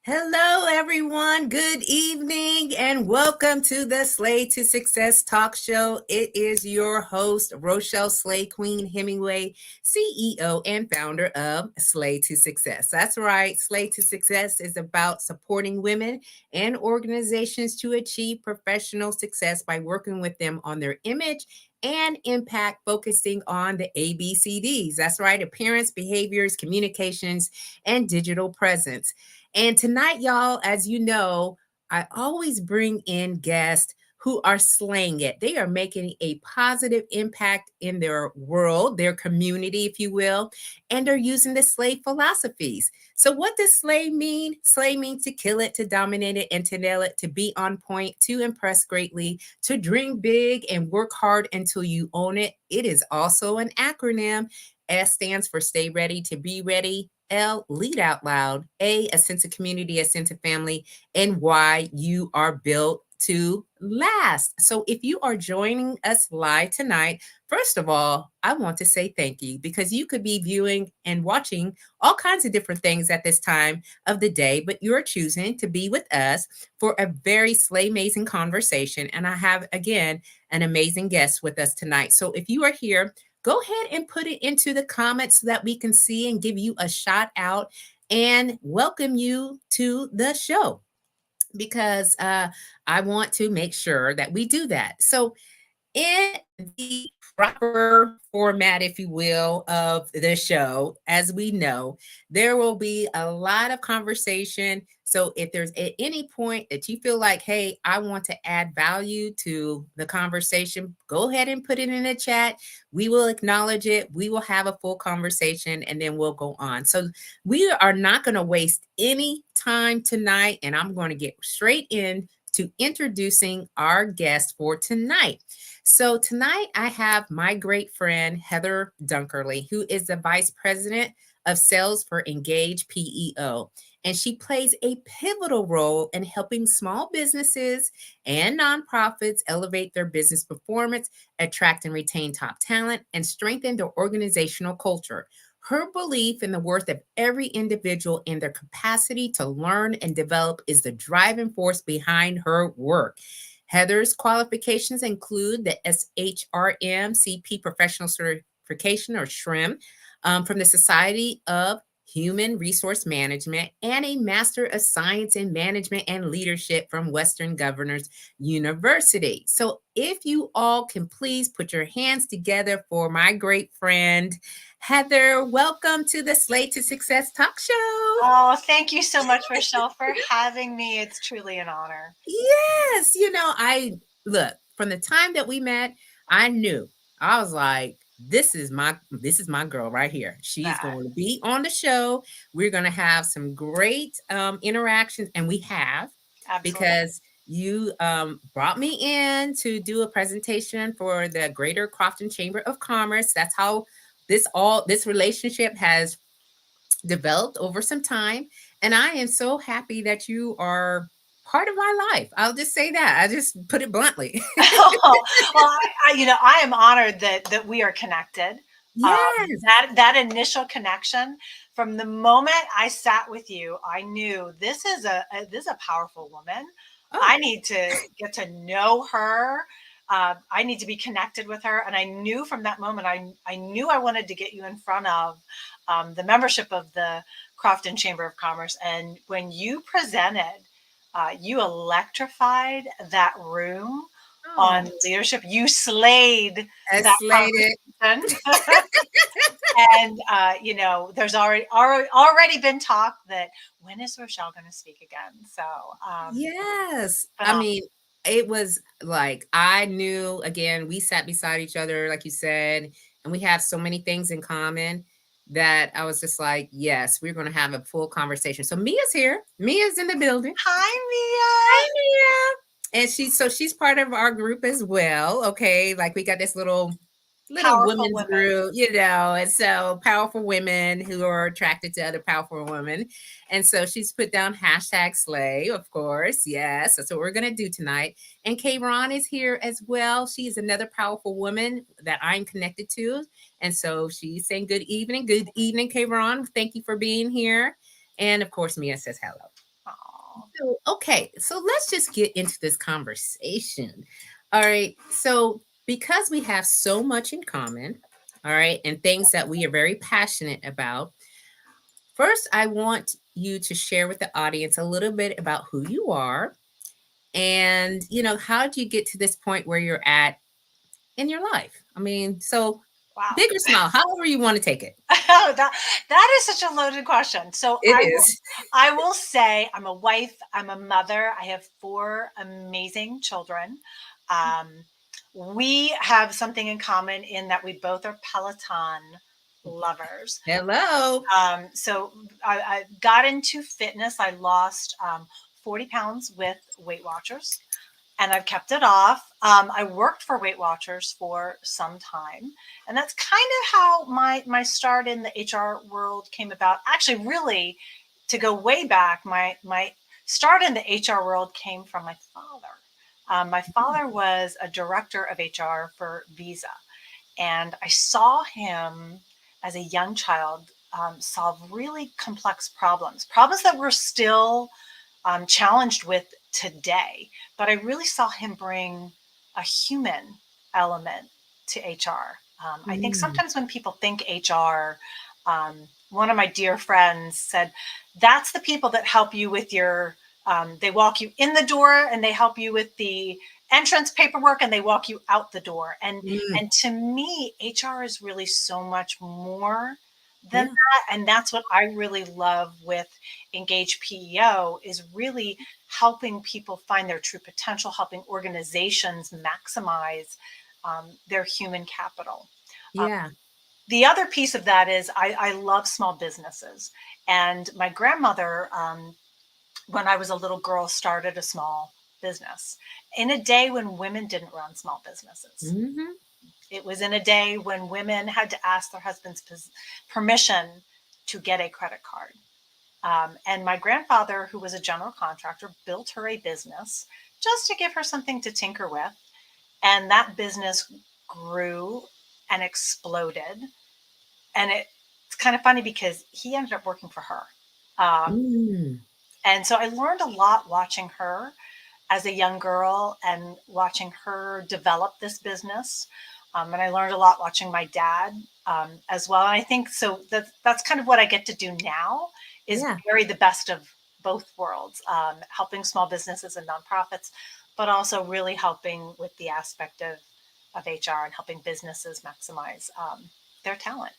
Hello, everyone. Good evening, and welcome to the Slay to Success talk show. It is your host, Rochelle Slay Queen Hemingway, CEO and founder of Slay to Success. That's right. Slay to Success is about supporting women and organizations to achieve professional success by working with them on their image and impact, focusing on the ABCDs. That's right. Appearance, behaviors, communications, and digital presence. And tonight, y'all, as you know, I always bring in guests who are slaying it. They are making a positive impact in their world, their community, if you will, and they're using the slay philosophies. So, what does slay mean? Slay means to kill it, to dominate it, and to nail it, to be on point, to impress greatly, to dream big and work hard until you own it. It is also an acronym. S stands for stay ready to be ready. L, lead out loud. A sense of community, a sense of family. And Y, you are built to last. So if you are joining us live tonight, first of all, I want to say thank you, because you could be viewing and watching all kinds of different things at this time of the day, but you're choosing to be with us for a very SLAYMAZING conversation. And I have, again, an amazing guest with us tonight. So if you are here, go ahead and put it into the comments so that we can see and give you a shout out and welcome you to the show, because I want to make sure that we do that. So, in the proper format, if you will, of the show, as we know, there will be a lot of conversation. So if there's at any point that you feel like, hey, I want to add value to the conversation, go ahead and put it in the chat. We will acknowledge it. We will have a full conversation and then we'll go on. So we are not going to waste any time tonight, and I'm going to get straight in to introducing our guest for tonight. So tonight I have my great friend, Heather Dunkerly, who is the Vice President of Sales for Engage PEO. And she plays a pivotal role in helping small businesses and nonprofits elevate their business performance, attract and retain top talent, and strengthen their organizational culture. Her belief in the worth of every individual and their capacity to learn and develop is the driving force behind her work. Heather's qualifications include the SHRM-CP Professional Certification, or SHRM, from the Society of Human Resource Management, and a Master of Science in Management and Leadership from Western Governors University. So if you all can please put your hands together for my great friend, Heather. Welcome to the Slay to Success talk show. Oh, thank you so much, Rochelle, for having me. It's truly an honor. Yes, I look, from the time that we met, I knew. I was like, this is my girl right here. She's going to be on the show. We're going to have some great interactions, and we have. Absolutely. Because you brought me in to do a presentation for the Greater Crofton Chamber of Commerce. That's how this relationship has developed over some time. And I am so happy that you are part of my life. I'll just say that. I just put it bluntly. Well, I am honored that we are connected. Yes. That initial connection, from the moment I sat with you, I knew this is a powerful woman. Oh. I need to get to know her. I need to be connected with her. And I knew from that moment, I knew I wanted to get you in front of the membership of the Crofton Chamber of Commerce. And when you presented, you electrified that room on leadership. You slayed that it. And there's already been talk that when is Rochelle going to speak again? So yes, I mean, it was like, I knew, again, we sat beside each other, like you said, and we have so many things in common that I was just like, yes, we're going to have a full conversation. So Mia's here. Mia's in the building. Hi, Mia. Hi, Mia. And she's part of our group as well. Okay. Like, we got this little women's group, and so powerful women who are attracted to other powerful women. And so she's put down #slay, of course. Yes, that's what we're going to do tonight. And Kayron is here as well. She is another powerful woman that I'm connected to. And so she's saying good evening. Good evening, Kayron. Thank you for being here. And of course, Mia says hello. So, okay, so let's just get into this conversation. All right. So, because we have so much in common, all right, and things that we are very passionate about, first, I want you to share with the audience a little bit about who you are and, how did you get to this point where you're at in your life? I mean, so Wow. big or small, however you want to take it. That is such a loaded question. So It is. I will say I'm a wife, I'm a mother. I have four amazing children. Um, we have something in common in that we both are Peloton lovers. Hello. So I got into fitness. I lost 40 pounds with Weight Watchers, and I've kept it off. I worked for Weight Watchers for some time, and that's kind of how my start in the HR world came about. Actually, really, to go way back, my start in the HR world came from my father. My father was a director of HR for Visa, and I saw him as a young child solve really complex problems that we're still challenged with today. But I really saw him bring a human element to HR. I think Mm, sometimes when people think HR, one of my dear friends said, that's the people that help you with your, they walk you in the door and they help you with the entrance paperwork and they walk you out the door. mm, And to me, HR is really so much more than yeah. that. And that's what I really love with Engage PEO is really helping people find their true potential, helping organizations maximize their human capital. Um, Yeah. the other piece of that is I love small businesses. And my grandmother, when I was a little girl, started a small business in a day when women didn't run small businesses. Hmm. It was in a day when women had to ask their husband's permission to get a credit card. And my grandfather, who was a general contractor, built her a business just to give her something to tinker with. And that business grew and exploded. And it's kind of funny because he ended up working for her. Um, Mm, and so I learned a lot watching her as a young girl and watching her develop this business. And I learned a lot watching my dad as well. And I think so that's kind of what I get to do now is yeah. marry the best of both worlds, helping small businesses and nonprofits, but also really helping with the aspect of HR and helping businesses maximize their talent.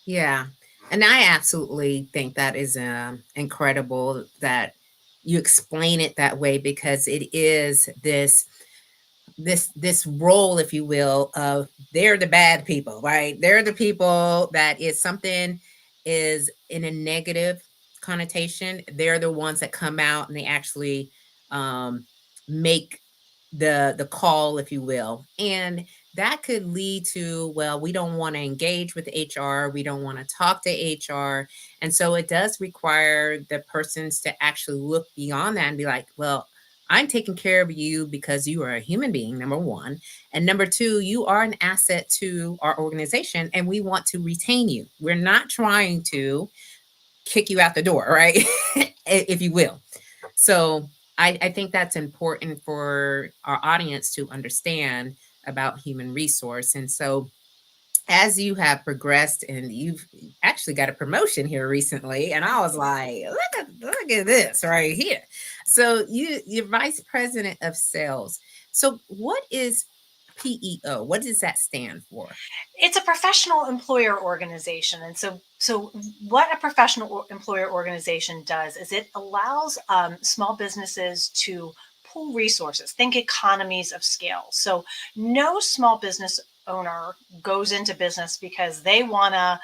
Yeah. And I absolutely think that is incredible that you explain it that way because it is this role, if you will, of they're the bad people, right? They're the people that is something is in a negative connotation. They're the ones that come out and they actually make the call, if you will. And that could lead to, well, we don't want to engage with HR, we don't want to talk to HR. And so it does require the persons to actually look beyond that and be like, well, I'm taking care of you because you are a human being, number one. And number two, you are an asset to our organization and we want to retain you. We're not trying to kick you out the door, right? If you will. So I think that's important for our audience to understand about human resource. And so as you have progressed and you've actually got a promotion here recently, and I was like, look at this right here. So you're vice president of sales. So what is PEO? What does that stand for? It's a professional employer organization, and so what a professional employer organization does is it allows small businesses to pool resources, think economies of scale. So no small business owner goes into business because they want to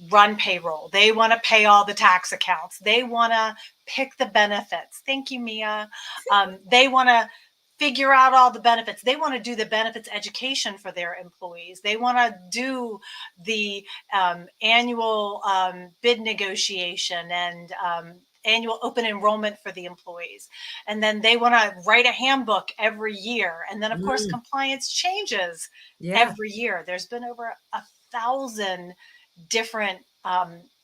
run payroll, they want to pay all the tax accounts, they want to pick the benefits, thank you Mia, they want to figure out all the benefits. They want to do the benefits education for their employees. They want to do the annual bid negotiation and annual open enrollment for the employees. And then they want to write a handbook every year. And then, of course, Mm, compliance changes yeah. every year. There's been over 1,000 different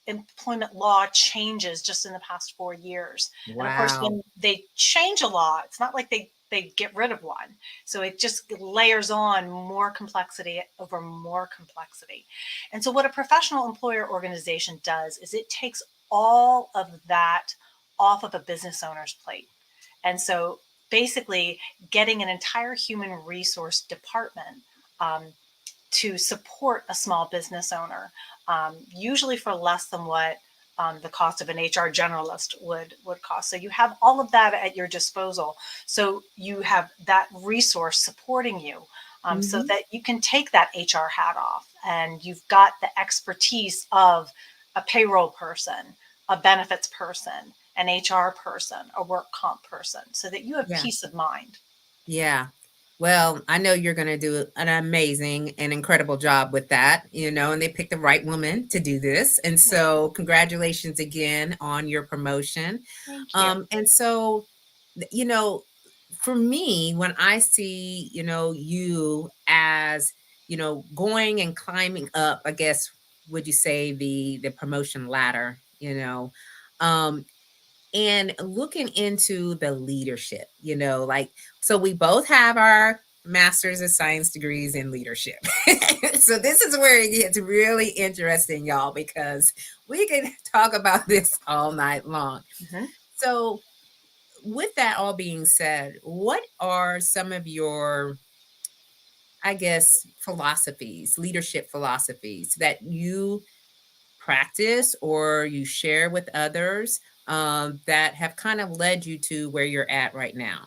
employment law changes just in the past 4 years. And of course, Wow. when they change a law, it's not like they get rid of one. So it just layers on more complexity over more complexity. And so what a professional employer organization does is it takes all of that off of a business owner's plate. And so basically getting an entire human resource department um, to support a small business owner, usually for less than what the cost of an HR generalist would cost. So you have all of that at your disposal. So you have that resource supporting you, so Mm-hmm. that you can take that HR hat off, and you've got the expertise of a payroll person, a benefits person, an HR person, a work comp person, so that you have Yeah. peace of mind. Yeah. Well, I know you're going to do an amazing and incredible job with that, and they picked the right woman to do this. And so, congratulations again on your promotion. Thank you. And so, you know, for me, when I see, you as, going and climbing up, I guess, would you say the promotion ladder, um, and looking into the leadership, like, so we both have our master's of science degrees in leadership. So this is where it gets really interesting, y'all, because we can talk about this all night long. Mm-hmm. So with that all being said, what are some of your, I guess, philosophies, leadership philosophies that you practice or you share with others, that have kind of led you to where you're at right now?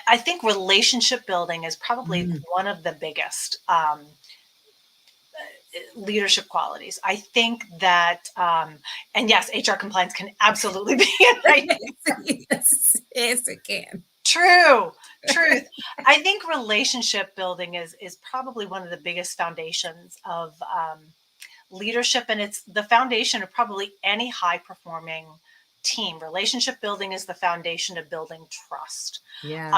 I think relationship building is probably Mm. one of the biggest leadership qualities. I think that, and yes, HR compliance can absolutely be an Yes, yes, it can. true, truth. I think relationship building is probably one of the biggest foundations of leadership, and it's the foundation of probably any high performing team. Relationship building is the foundation of building trust. Yeah.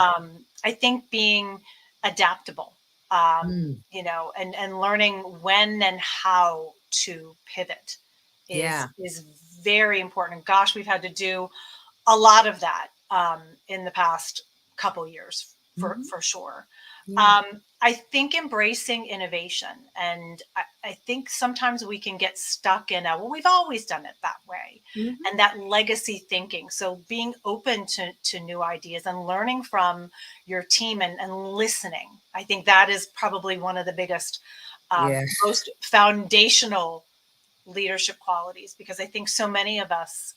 I think being adaptable, Mm. and learning when and how to pivot Yeah. is very important. Gosh, we've had to do a lot of that in the past couple years Mhm. for sure. Yeah. I think embracing innovation, and I think sometimes we can get stuck in a, well, we've always done it that way, Mhm. and that legacy thinking. So being open to new ideas and learning from your team, and listening. I think that is probably one of the biggest, Yeah. most foundational leadership qualities, because I think so many of us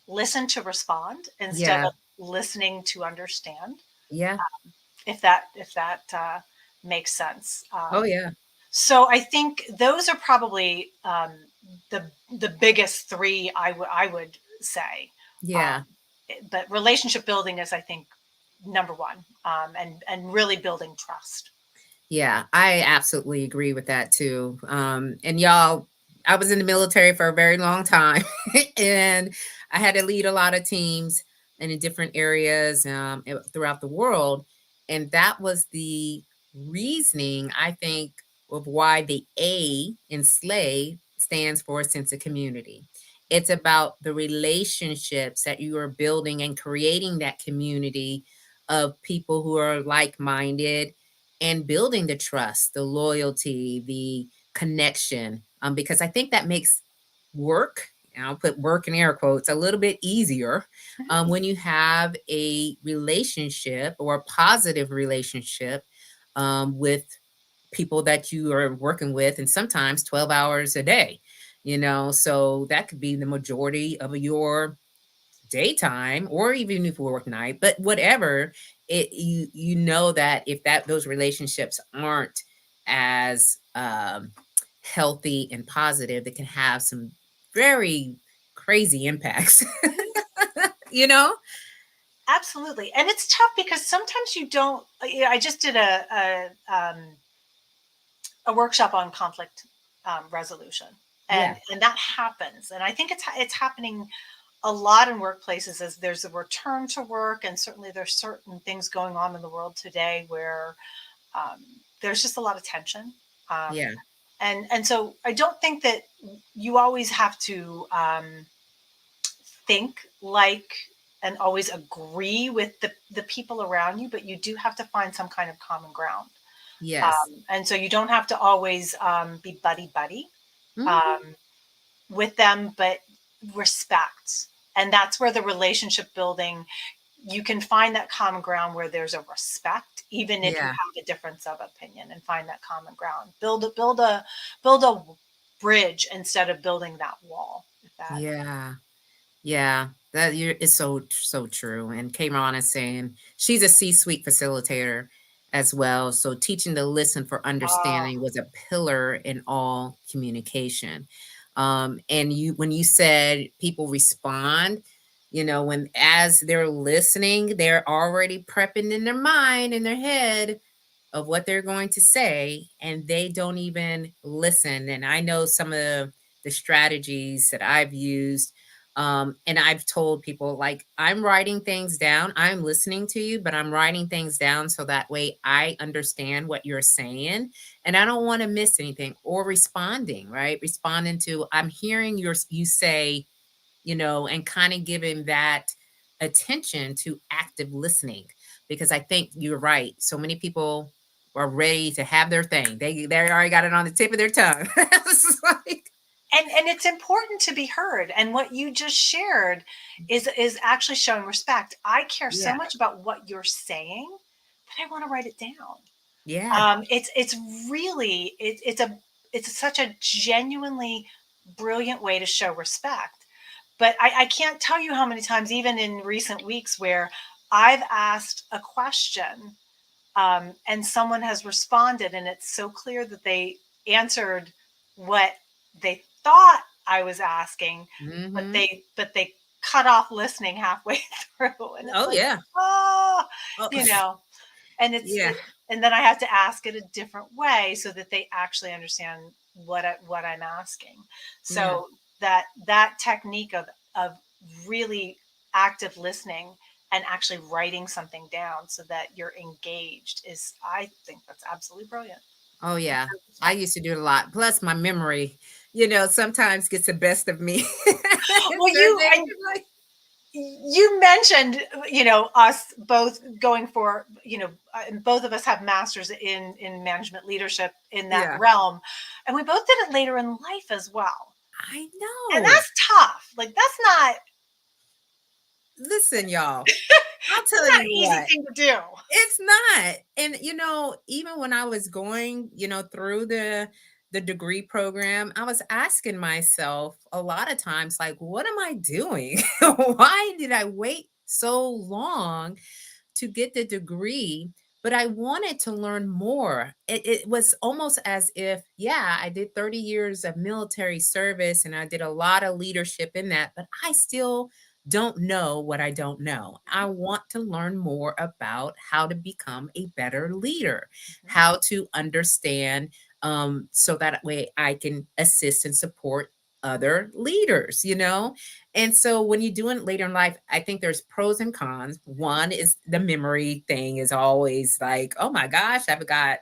listen to respond instead Yeah. of listening to understand. Yeah. If that makes sense. Oh, yeah. So I think those are probably the biggest three I would say. Yeah. Um, but relationship building is, I think, number one, and really building trust. Yeah, I absolutely agree with that too. And y'all, I was in the military for a very long time, and I had to lead a lot of teams and in different areas, throughout the world. And that was the reasoning, I think, of why the A in SLAY stands for a sense of community. It's about the relationships that you are building and creating that community of people who are like minded, and building the trust, the loyalty, the connection, because I think that makes work, and I'll put work in air quotes, a little bit easier, when you have a relationship or a positive relationship, with people that you are working with, and sometimes 12 hours a day, so that could be the majority of your daytime, or even if we work night, but whatever, you know that if that those relationships aren't as healthy and positive, that can have some very crazy impacts. you know Absolutely, and it's tough because sometimes you don't. I just did a workshop on conflict resolution, and Yeah. that happens, and I think it's happening a lot in workplaces as there's a return to work, and certainly there's certain things going on in the world today where um, there's just a lot of tension. Um, Yeah. And so I don't think that you always have to think like and always agree with the people around you, but you do have to find some kind of common ground. Yes. And so you don't have to always be buddy buddy Hmm. um, with them, but respect. And that's where the relationship building, you can find that common ground where there's a respect, even if you Yeah. have a difference of opinion, and find that common ground. Build a bridge instead of building that wall. If that. Yeah. Yeah, that is so true. And Kayron is saying she's a C-suite facilitator as well. So teaching to listen for Oh, understanding was a pillar in all communication. And when you said people respond, when as they're listening, they're already prepping in their mind, in their head, of what they're going to say, and they don't even listen. And I know some of the strategies that I've used. And I've told people, like, I'm writing things down. I'm listening to you, but I'm writing things down so that way I understand what you're saying. And I don't want to miss anything, or responding, right? Responding to, I'm hearing you say, and kind of giving that attention to active listening, because I think you're right. So many people are ready to have their thing. They already got it on the tip of their tongue. It's like, and it's important to be heard. And what you just shared is actually showing respect. I care so yeah, much about what you're saying that I want to write it down. yeah. It's really it's such a genuinely brilliant way to show respect. But I can't tell you how many times, even in recent weeks, where I've asked a question and someone has responded, and it's so clear that they answered what they thought I was asking, but Hmm. they cut off listening halfway through, and it's Oh like, yeah. oh, Oh you know, and yeah. and then I have to ask it a different way so that they actually understand what I'm asking. Yeah. So that technique of really active listening and actually writing something down so that you're engaged is, I think that's absolutely brilliant. Oh yeah. I Respect. used to do it a lot. Plus my memory, sometimes gets the best of me. Well, Certain days, I'm like, you mentioned, us both going for, and both of us have masters in management leadership in that yeah, realm, and we both did it later in life as well. I And know. that's tough. Like that's not Listen, y'all, I'll that's tell not an you easy what. thing to do. It's not. And even when I was going, through the degree program, I was asking myself a lot of times, like, what am I doing? Why did I wait so long to get the degree? But I wanted to learn more. It was almost as if, yeah, I did 30 years of military service and I did a lot of leadership in that, but I still don't know what I don't know. I want to learn more about how to become a better leader, Mhm. how to understand, so that way I can assist and support other leaders. And so when you do it later in life, I think there's pros and cons. One is the memory thing is always like, oh my gosh, I've got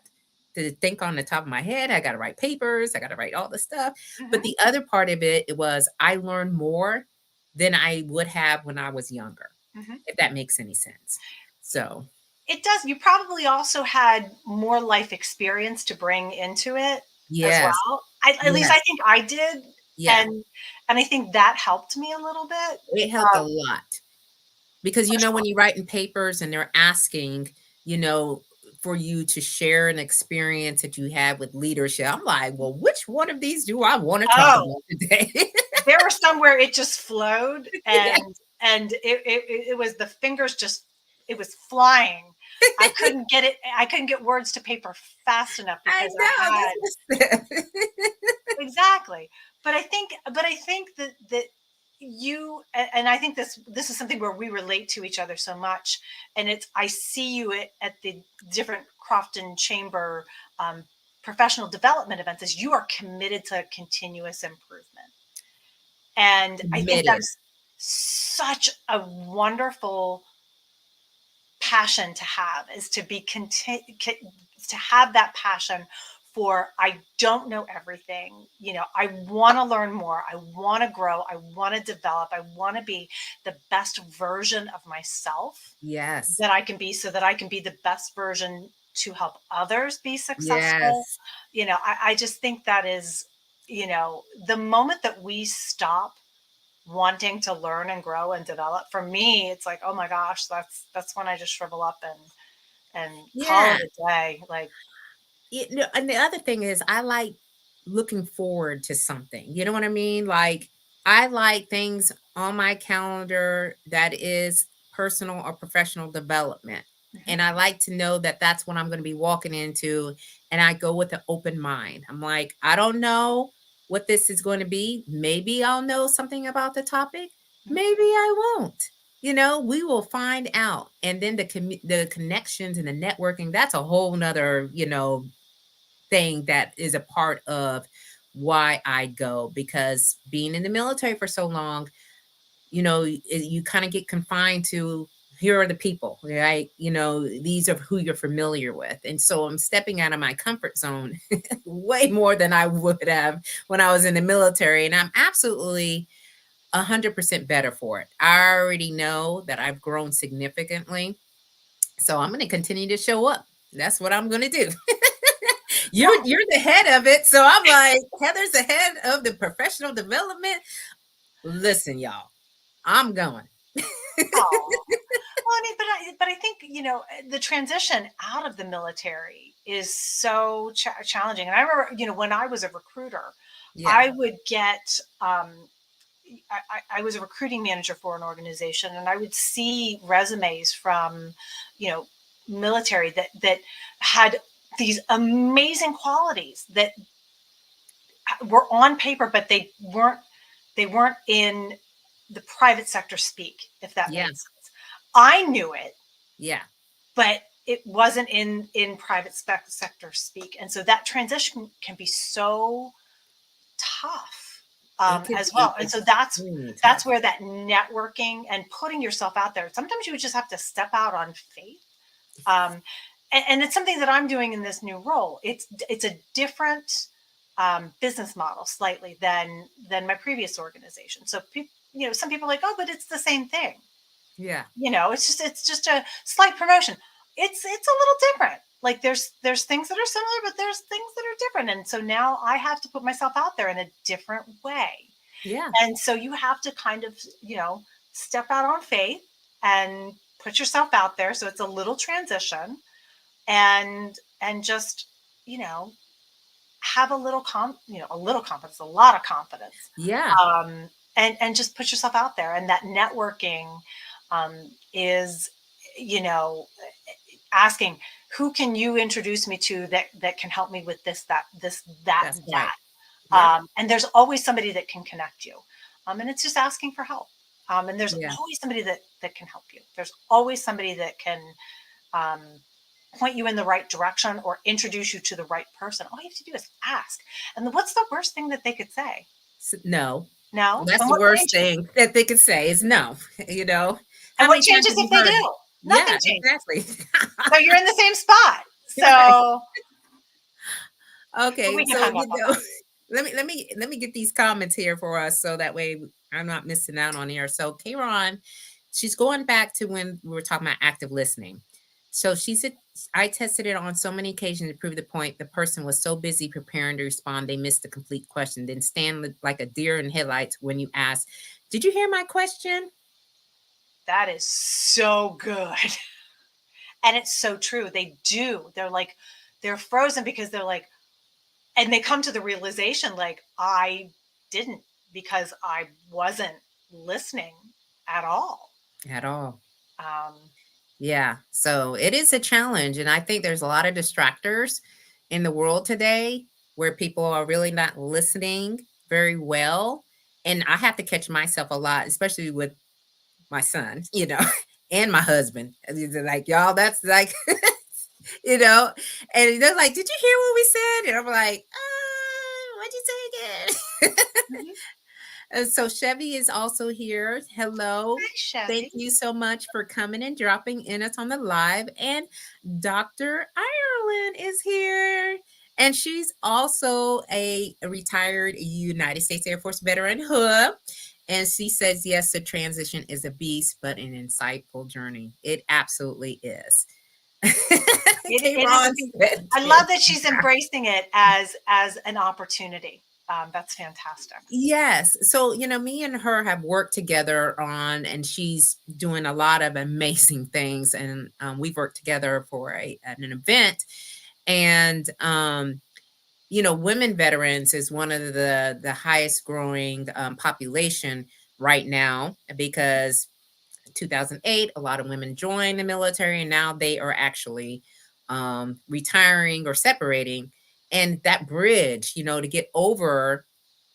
to think on the top of my head. I got to write papers. I got to write all this stuff. But Mhm. the other part of it was I learned more than I would have when I was younger, Mhm. if that makes any sense. So, It does. You probably also had more life experience to bring into it as yes, well. At least I yes, think I did, yeah, and I think that helped me a little bit. it helped a Um, lot. Because, for when sure. you write in papers and they're asking, you know, for you to share an experience that you had with leadership, I'm like, well, which one of these do I want to talk Oh, about today? there were some where it just flowed, Yeah, and it was the fingers just, it was flying. I couldn't get words to paper fast enough I because I know. had. That's what's Exactly. But I think that and I think this is something where we relate to each other so much, and it's, I see you at the different Crofton Chamber professional development events, as you are committed to continuous improvement. And I think committed. that's such a wonderful passion to have, is to be to have that passion for I don't know everything. I want to learn more. I want to grow. I want to develop. I want to be the best version of myself Yes. that I can be, so that I can be the best version to help others be successful. Yes. I just think that is, the moment that we stop wanting to learn and grow and develop, for me, it's like, oh my gosh, that's when I just shrivel up and call Yeah. it a day. Like, And the other thing is, I like looking forward to something. You know what I mean? Like, I like things on my calendar that is personal or professional development. mhm, And I like to know that that's what I'm going to be walking into. And I go with an open mind. I'm like, I don't know what this is going to be. Maybe I'll know something about the topic. mhm. Maybe I won't. We will find out. And then the connections and the networking, that's a whole nother, thing that is a part of why I go, because being in the military for so long, you kind of get confined to, here are the people, right? These are who you're familiar with. And so I'm stepping out of my comfort zone way more than I would have when I was in the military. And I'm absolutely 100% better for it. I already know that I've grown significantly. So I'm going to continue to show up. That's what I'm going to do. You're the head of it. So I'm like, Heather's the head of the professional development. Listen, y'all, I'm going. Oh, well, I mean, but I think, the transition out of the military is so challenging. And I remember, when I was a recruiter, Yeah. I would get, I was a recruiting manager for an organization, and I would see resumes from, you know, military that had these amazing qualities that were on paper, but they weren't in the private sector speak, if that Yeah. made sense. I knew it, Yeah. but it wasn't in private sector speak, and so that transition can be so tough, It could as be well. And so that's extremely that's tough. where that networking and putting yourself out there. Sometimes you would just have to step out on faith, um, and it's something that I'm doing in this new role. It's a different business model slightly than my previous organization. So some people are like, oh, but it's the same thing. Yeah. It's just a slight promotion. It's a little different. Like there's things that are similar, but there's things that are different. And so now I have to put myself out there in a different way. Yeah. And so you have to kind of, step out on faith and put yourself out there. So it's a little transition, and just, you know, have a little confidence, a lot of confidence. Yeah. And just put yourself out there. And that networking is, you know, asking, who can you introduce me to that can help me with this, that, this, that, That's right. that. Yep. And there's always somebody that can connect you. And it's just asking for help. And there's Yeah. always somebody that can help you. There's always somebody that can um, point you in the right direction or introduce you to the right person. All you have to do is ask. And what's the worst thing that they could say? No. No. That's And the what worst changes? thing that they could say is no. you know, And how what many times changes have if you they heard? do? Yeah, Nothing changes. exactly. So you're in the same spot. Right. So, but Okay, we can so hang up on that. let me get these comments here for us so that way I'm not missing out on here. So Kayron, she's going back to when we were talking about active listening. So she said, I tested it on so many occasions to prove the point. The person was so busy preparing to respond, they missed the complete question. Then stand like a deer in headlights when you ask, "Did you hear my question?" That is so good. And it's so true. They do. They're frozen because they're like, and they come to the realization like, I didn't, because I wasn't listening at all. At all. Um, Yeah. So it is a challenge. And I think there's a lot of distractors in the world today where people are really not listening very well. And I have to catch myself a lot, especially with my son, and my husband. And they're like, y'all, that's like, you know, and they're like, did you hear what we said? And I'm like, what'd you say again? mhm. So Chevy is also here. Hello. Hi, Thank Chevy. you so much for coming and dropping in us on the live. And Dr. Ireland is here. And she's also a retired United States Air Force veteran, huh? And she says, yes, the transition is a beast, but an insightful journey. It absolutely is. It is a Ron beast. said I it. love that she's embracing it as an opportunity. That's fantastic. Yes. So, me and her have worked together on, and she's doing a lot of amazing things. And we've worked together for an event. And, women veterans is one of the highest growing population right now because 2008, a lot of women joined the military, and now they are actually retiring or separating. And that bridge, to get over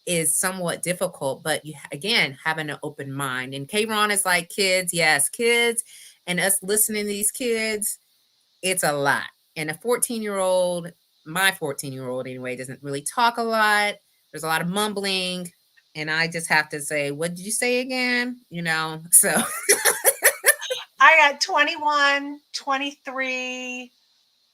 is somewhat difficult, but you again having an open mind. And Kron is like kids, yes, kids, and us listening to these kids, it's a lot. And a 14-year-old, my 14-year-old anyway, doesn't really talk a lot. There's a lot of mumbling, and I just have to say, what did you say again? So I got 21, 23,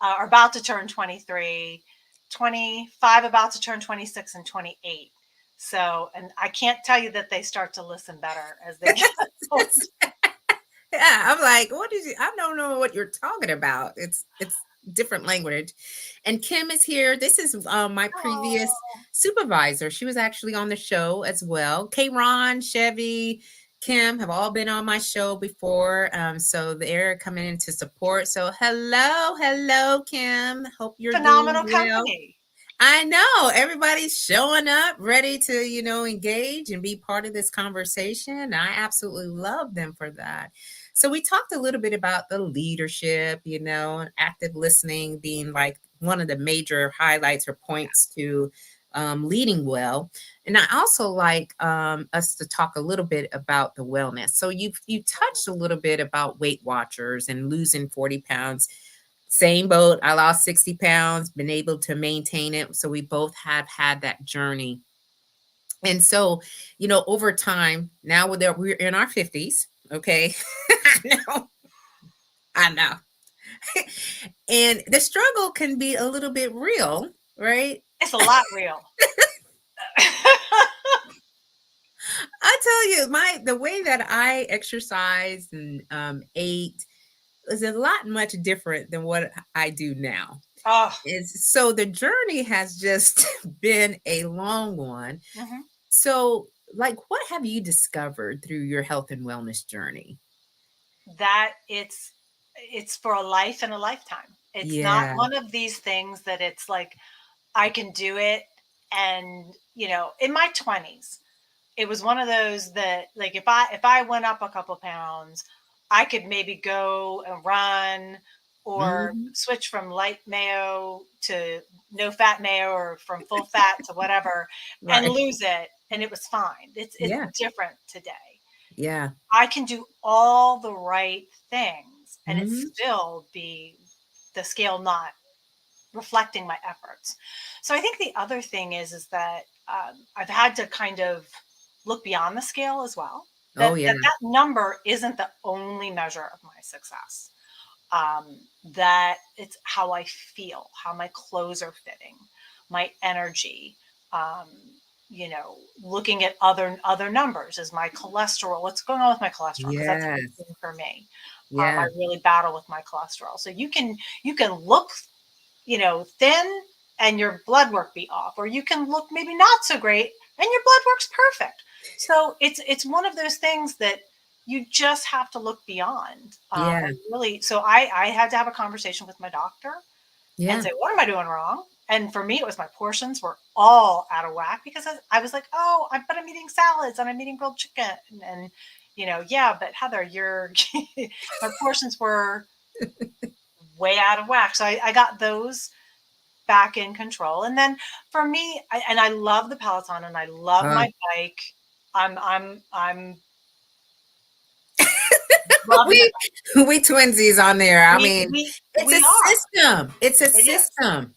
are about to turn 23, 25 about to turn 26, and 28. So, and I can't tell you that they start to listen better as they get older. yeah, I'm like, what is it? I don't know what you're talking about. It's different language. And Kim is here. This is my previous Oh, supervisor. She was actually on the show as well. Ron, Chevy, Kim have all been on my show before. So they're coming in to support. So hello, Kim. Hope you're doing phenomenal well. company. I know everybody's showing up ready to, engage and be part of this conversation. I absolutely love them for that. So we talked a little bit about the leadership, active listening being like one of the major highlights or points to leading well. And I also like us to talk a little bit about the wellness. So you touched a little bit about Weight Watchers and losing 40 pounds. Same boat. I lost 60 pounds, been able to maintain it. So we both have had that journey. And so, over time, now we're in our 50s. Okay. I know. I know. And the struggle can be a little bit real, right? It's a lot real. I tell you, the way that I exercised and ate is a lot much different than what I do now. Oh, So the journey has just been a long one. mhm. So, like, what have you discovered through your health and wellness journey? That it's for a life and a lifetime. It's not Yeah. one of these things that it's like I can do it. And in my 20s, it was one of those that like if I went up a couple pounds, I could maybe go and run or Mhm. switch from light mayo to no fat mayo or from full fat to whatever and Right. lose it, and it was fine. It's Yeah. different today. Yeah. I can do all the right things and it Mhm. still be the scale not reflecting my efforts. So I think the other thing is that I've had to kind of look beyond the scale as well. Oh, That yeah. that number isn't the only measure of my success. That it's how I feel, how my clothes are fitting, my energy. Um, looking at other numbers, is my cholesterol, what's going on with my cholesterol? Because that's a big Yes. thing for me. I Yeah. really battle with my cholesterol. So you can look thin and your blood work be off, or you can look maybe not so great and your blood work's perfect. So it's one of those things that you just have to look beyond. Yeah. And really, so I had to have a conversation with my doctor and Yeah. say, what am I doing wrong? And for me, it was my portions were all out of whack because I was like, oh, but I'm eating salads and I'm eating grilled chicken. And, yeah, but Heather, my portions were way out of whack. So I got those back in control. And then for me, I love the Peloton and I love Uh, my bike. I'm loving it. we we twinsies on there. I We mean, we it's a we are. system. It's a It is. system.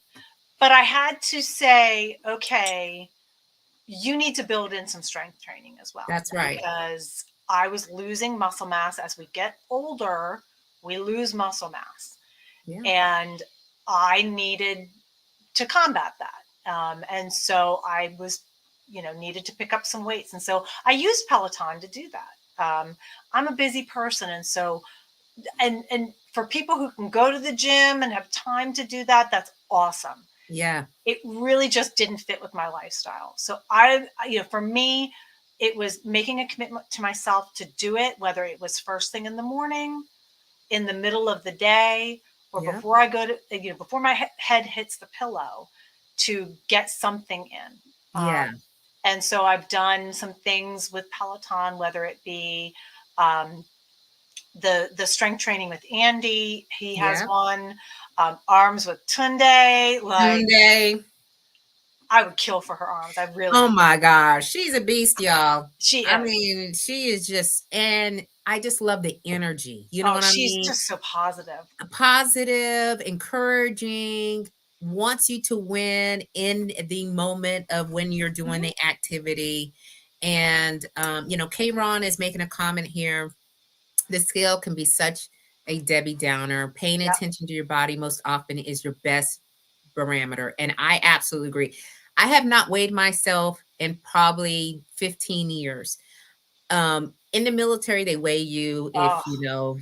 But I had to say, okay, you need to build in some strength training as well That's right. because I was losing muscle mass. As we get older, we lose muscle mass. Yeah. And I needed to combat that. And so I was, needed to pick up some weights. And so I used Peloton to do that. I'm a busy person. And so, and for people who can go to the gym and have time to do that, that's awesome. Yeah. It really just didn't fit with my lifestyle. So for me, it was making a commitment to myself to do it, whether it was first thing in the morning, in the middle of the day, or Yeah. before I go to, before my head hits the pillow, to get something in. Yeah. And so I've done some things with Peloton, whether it be the strength training with Andy. He has Yeah. one. Arms with Tunde. Like, Sunday. I would kill for her arms. I really Oh would. my gosh, she's a beast, y'all. She I is. mean, she is just, and I just love the energy. You know Oh, what I she's mean? just so positive. Positive, encouraging, wants you to win in the moment of when you're doing the activity. And Kron is making a comment here. The scale can be such a Debbie Downer. Paying Yep. attention to your body most often is your best barometer. And I absolutely agree. I have not weighed myself in probably 15 years. In the military, they weigh you if Oh,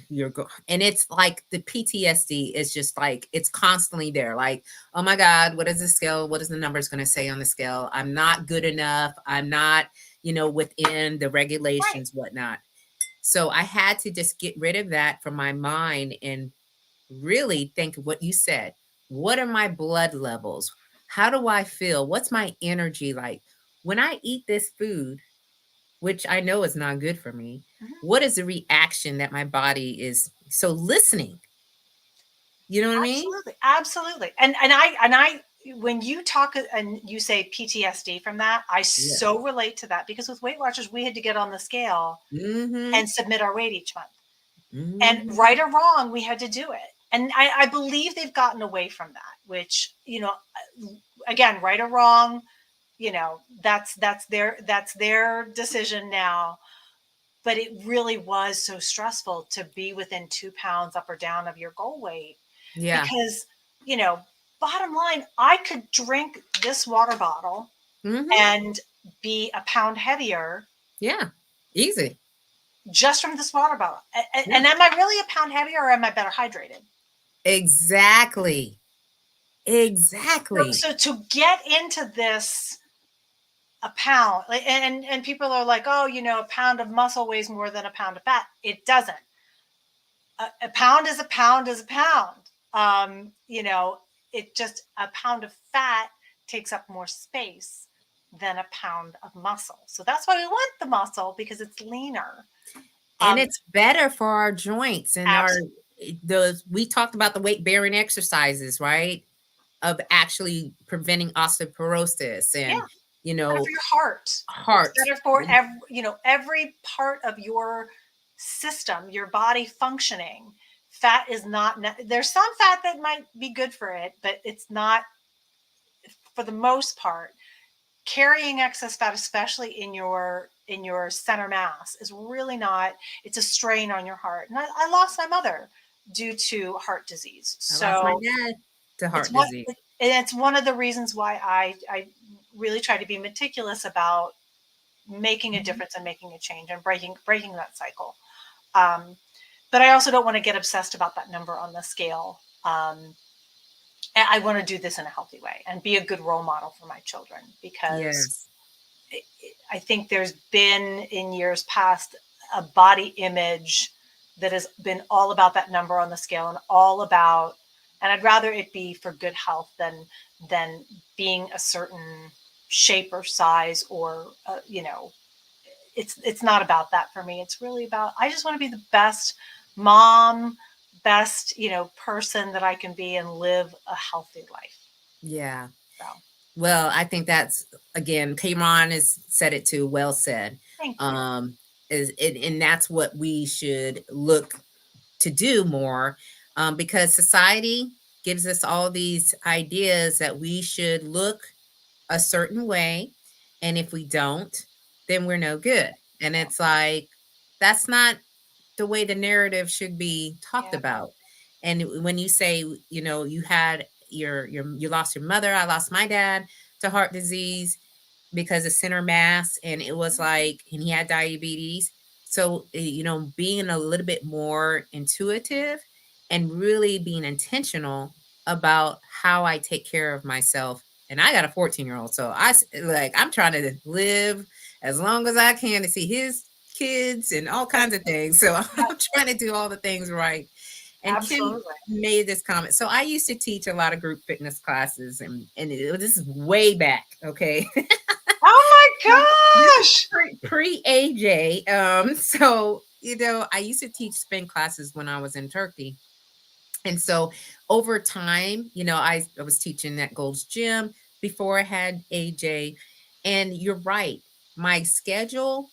and it's like the PTSD is just like it's constantly there. Like, oh my God, what is the scale? What is the numbers going to say on the scale? I'm not good enough. I'm not, within the right. regulations, whatnot. So I had to just get rid of that from my mind and really think of what you said. What are my blood levels? How do I feel? What's my energy like? When I eat this food, which I know is not good for me, Mhm. what is the reaction that my body is? So listening, you know what I mean? Absolutely, absolutely. And I when you talk and you say PTSD from that, I Yeah. so relate to that because with Weight Watchers, we had to get on the scale Mm-hmm. and submit our weight each month. And Mm-hmm. right or wrong, we had to do it. And I believe they've gotten away from that, which, again, right or wrong, that's their decision now. But it really was so stressful to be within 2 pounds up or down of your goal weight Yeah. because, you know, bottom line, I could drink this water bottle Mm-hmm. and be a pound heavier Yeah. Easy. just from this water bottle. Yeah. And am I really a pound heavier or am I better hydrated? Exactly. Exactly. So to get into this, a pound, and people are like, oh, a pound of muscle weighs more than a pound of fat. It doesn't. A pound is a pound is a pound. It just, a pound of fat takes up more space than a pound of muscle. So that's why we want the muscle, because it's leaner. And Um, it's better for our joints and our absolutely. those we talked about the weight bearing exercises, right? Of actually preventing osteoporosis Yeah. and Better for your heart. It's heart. better for every part of your system, your body functioning. Fat is not. There's some fat that might be good for it, but it's not for the most part. Carrying excess fat, especially in your center mass, is really not. It's a strain on your heart. And I lost my mother due to heart disease, I lost my so dad to it's heart one. disease. And it's one of the reasons why I really try to be meticulous about making a Mhm. difference and making a change and breaking that cycle. Um, but I also don't want to get obsessed about that number on the scale. I want to do this in a healthy way and be a good role model for my children, because Yes. I think there's been in years past a body image that has been all about that number on the scale and all about, and I'd rather it be for good health than being a certain shape or size, or it's not about that for me. It's really about, I just want to be the best mom, best person that I can be and live a healthy life. Yeah. So Well, I think that's again, Kayron has said it too. Well said. thank you. Um, and that's what we should look to do more, because society gives us all these ideas that we should look a certain way, and if we don't, then we're no good. And Yeah, it's like that's not the way the narrative should be talked yeah, about. And when you say, you had you lost your mother. I lost my dad to heart disease because of center mass, and it was like, and he had diabetes. So being a little bit more intuitive and really being intentional about how I take care of myself. And I got a 14-year-old, so I'm trying to live as long as I can to see his kids and all kinds of things. So I'm trying to do all the things right. And Kim Absolutely. made this comment. So I used to teach a lot of group fitness classes, and this is way back, okay? Oh my This is gosh. pre AJ. So I used to teach spin classes when I was in Turkey. And so over time, I was teaching at Gold's Gym before I had AJ. And you're right, my schedule,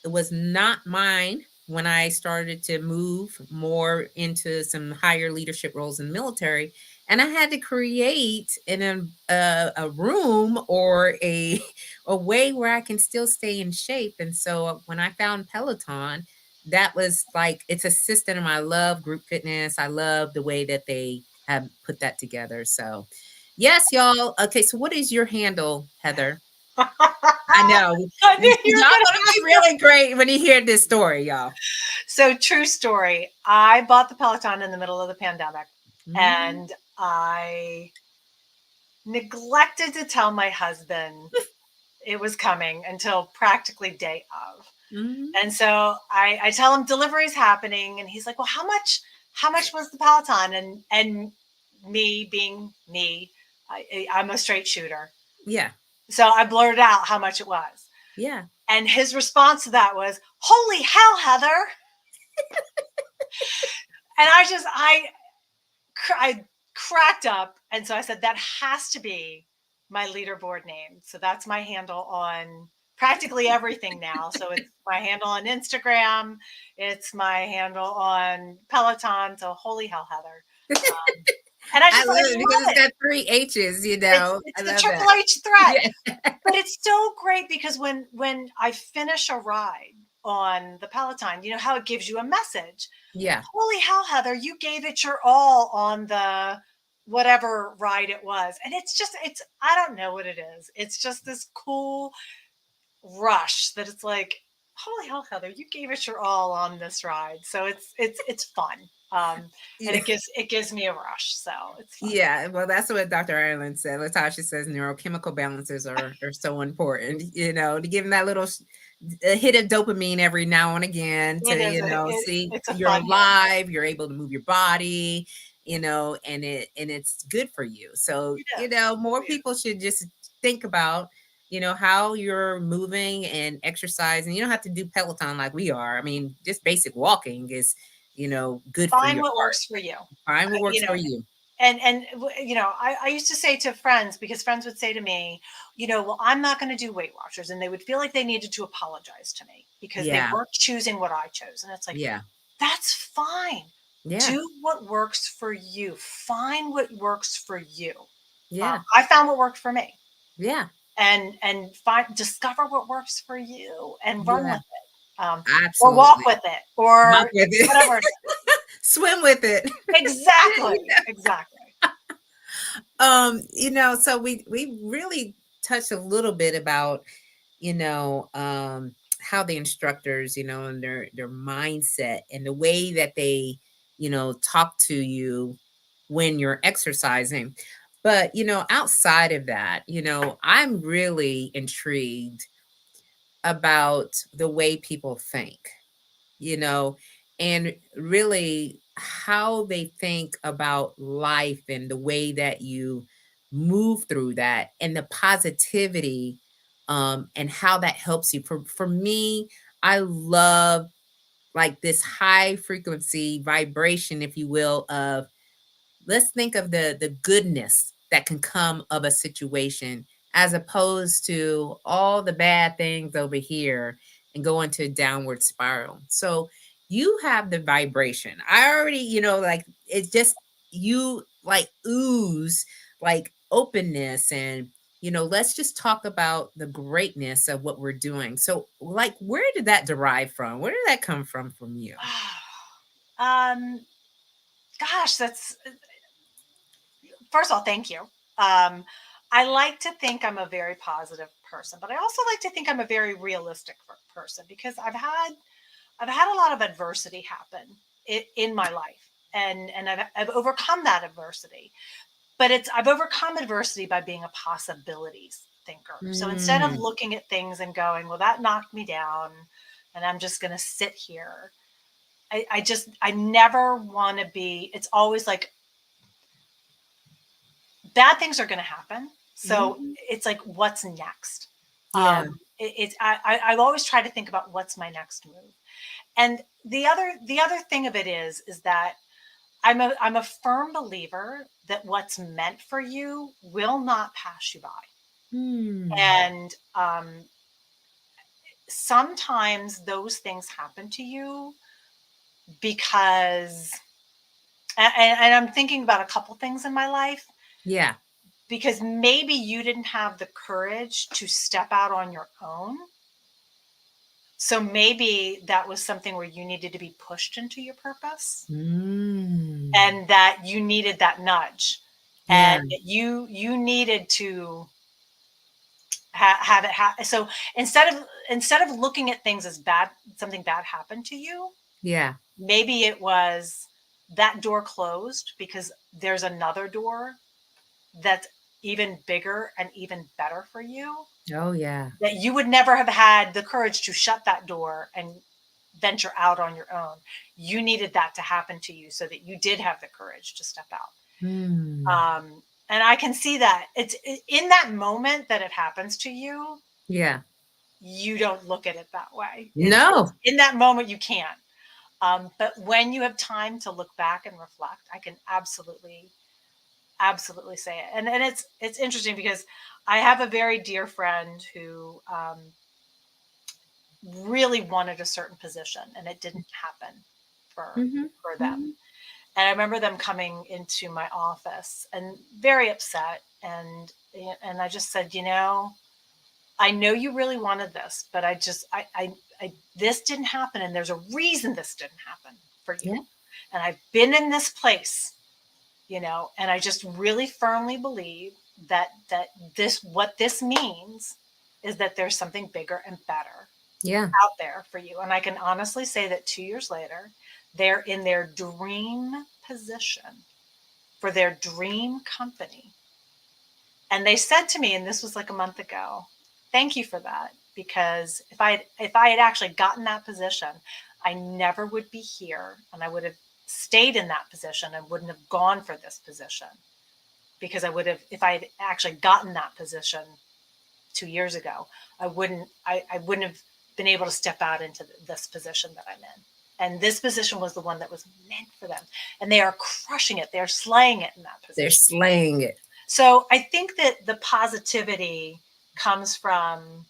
it was not mine when I started to move more into some higher leadership roles in the military. And I had to create a room or a way where I can still stay in shape. And so when I found Peloton, that was like, it's a system. I love group fitness. I love the way that they have put that together. So yes, y'all. Okay, so what is your handle, Heather? I know. I knew you were Y'all going to gonna ask be that. really great when you hear this story, y'all. So, true story. I bought the Peloton in the middle of the pandemic, Mhm. and I neglected to tell my husband it was coming until practically day of. Mhm. And so I tell him delivery's happening, and he's like, "Well, how much was the Peloton?" And me being me, I'm a straight shooter, Yeah. so I blurted out how much it was. Yeah. And his response to that was, "Holy hell, Heather!" And I cracked up, and so I said that has to be my leaderboard name. So that's my handle on practically everything now. So it's my handle on Instagram, it's my handle on Peloton. So holy hell, Heather! And I I love it because love it's it. got 3 H's, I It's the love triple that. H threat. Yeah. But it's so great because when I finish a ride on the Peloton, you know how it gives you a message. Yeah. Holy hell, Heather, you gave it your all on the whatever ride it was. And I don't know what it is. It's just this cool rush that it's like, holy hell, Heather, you gave it your all on this ride. So it's fun. And Yeah. it gives me a rush. So it's fun. Yeah, well, that's what Dr. Ireland said. Latasha says neurochemical balances are so important, to give them that little a hit of dopamine every now and again It to, is see it's a you're fun hit. alive, you're able to move your body, and it's good for you. So, It is. more people should just think about, how you're moving and exercising. You don't have to do Peloton like we are. I mean, just basic walking is, good for Find your what heart. works for you. Find what works You for know, you. I used to say to friends, because friends would say to me, well, I'm not going to do Weight Watchers, and they would feel like they needed to apologize to me because they Yeah. weren't choosing what I chose. And it's like, Yeah. that's fine. Yeah. Do what works for you. Find what works for you. Yeah. I found what worked for me, Yeah. and discover what works for you and run Yeah. with it, or walk Absolutely. with it, Walk or with it. whatever it is. Swim with it. Exactly, exactly. So we really touched a little bit about, how the instructors, and their mindset and the way that they, talk to you when you're exercising. But, outside of that, I'm really intrigued about the way people think, you know, and really how they think about life and the way that you move through that and the positivity, and how that helps you. For me, I love like this high frequency vibration, if you will, of let's think of the goodness that can come of a situation as opposed to all the bad things over here and go into a downward spiral. So you have the vibration. I already, like it's just you like ooze like openness and let's just talk about the greatness of what we're doing. So like where did that derive from? Where did that come from you? um, Gosh, that's first of all, thank you. I like to think I'm a very positive person, but I also like to think I'm a very realistic person because I've had a lot of adversity happen in my life, and I've overcome that adversity. But I've overcome adversity by being a possibilities thinker. So instead of looking at things and going, well, that knocked me down, and I'm just going to sit here. I never want to be. It's always like bad things are going to happen. So it's like, what's next? Yeah. I've always tried to think about what's my next move. And the other thing of it is that I'm a firm believer that what's meant for you will not pass you by. And sometimes those things happen to you because, and I'm thinking about a couple things in my life. Yeah. Because maybe you didn't have the courage to step out on your own. So maybe that was something where you needed to be pushed into your purpose and that you needed that nudge and you needed to have it so instead of looking at things as bad, something bad happened to you. Yeah. Maybe it was that door closed because there's another door that's even bigger and even better for you. Oh, yeah. That you would never have had the courage to shut that door and venture out on your own. You needed that to happen to you so that you did have the courage to step out. And I can see that it's in that moment that it happens to you. Yeah. You don't look at it that way. No. In that moment, you can't. But when you have time to look back and reflect, I can absolutely say it. And it's interesting because I have a very dear friend who really wanted a certain position and it didn't happen for them. And I remember them coming into my office and very upset. And I just said, I know you really wanted this, but this didn't happen. And there's a reason this didn't happen for you. Yeah. And I've been in this place, and I just really firmly believe that what this means is that there's something bigger and better out there for you. And I can honestly say that 2 years later, they're in their dream position for their dream company. And they said to me, and this was like a month ago, thank you for that. Because if I had actually gotten that position, I never would be here and I would have stayed in that position and wouldn't have gone for this position. Because I would have, if I had actually gotten that position 2 years ago, I wouldn't have been able to step out into this position that I'm in. And this position was the one that was meant for them. And they are crushing it. They're slaying it in that position. They're slaying it. So I think that the positivity comes from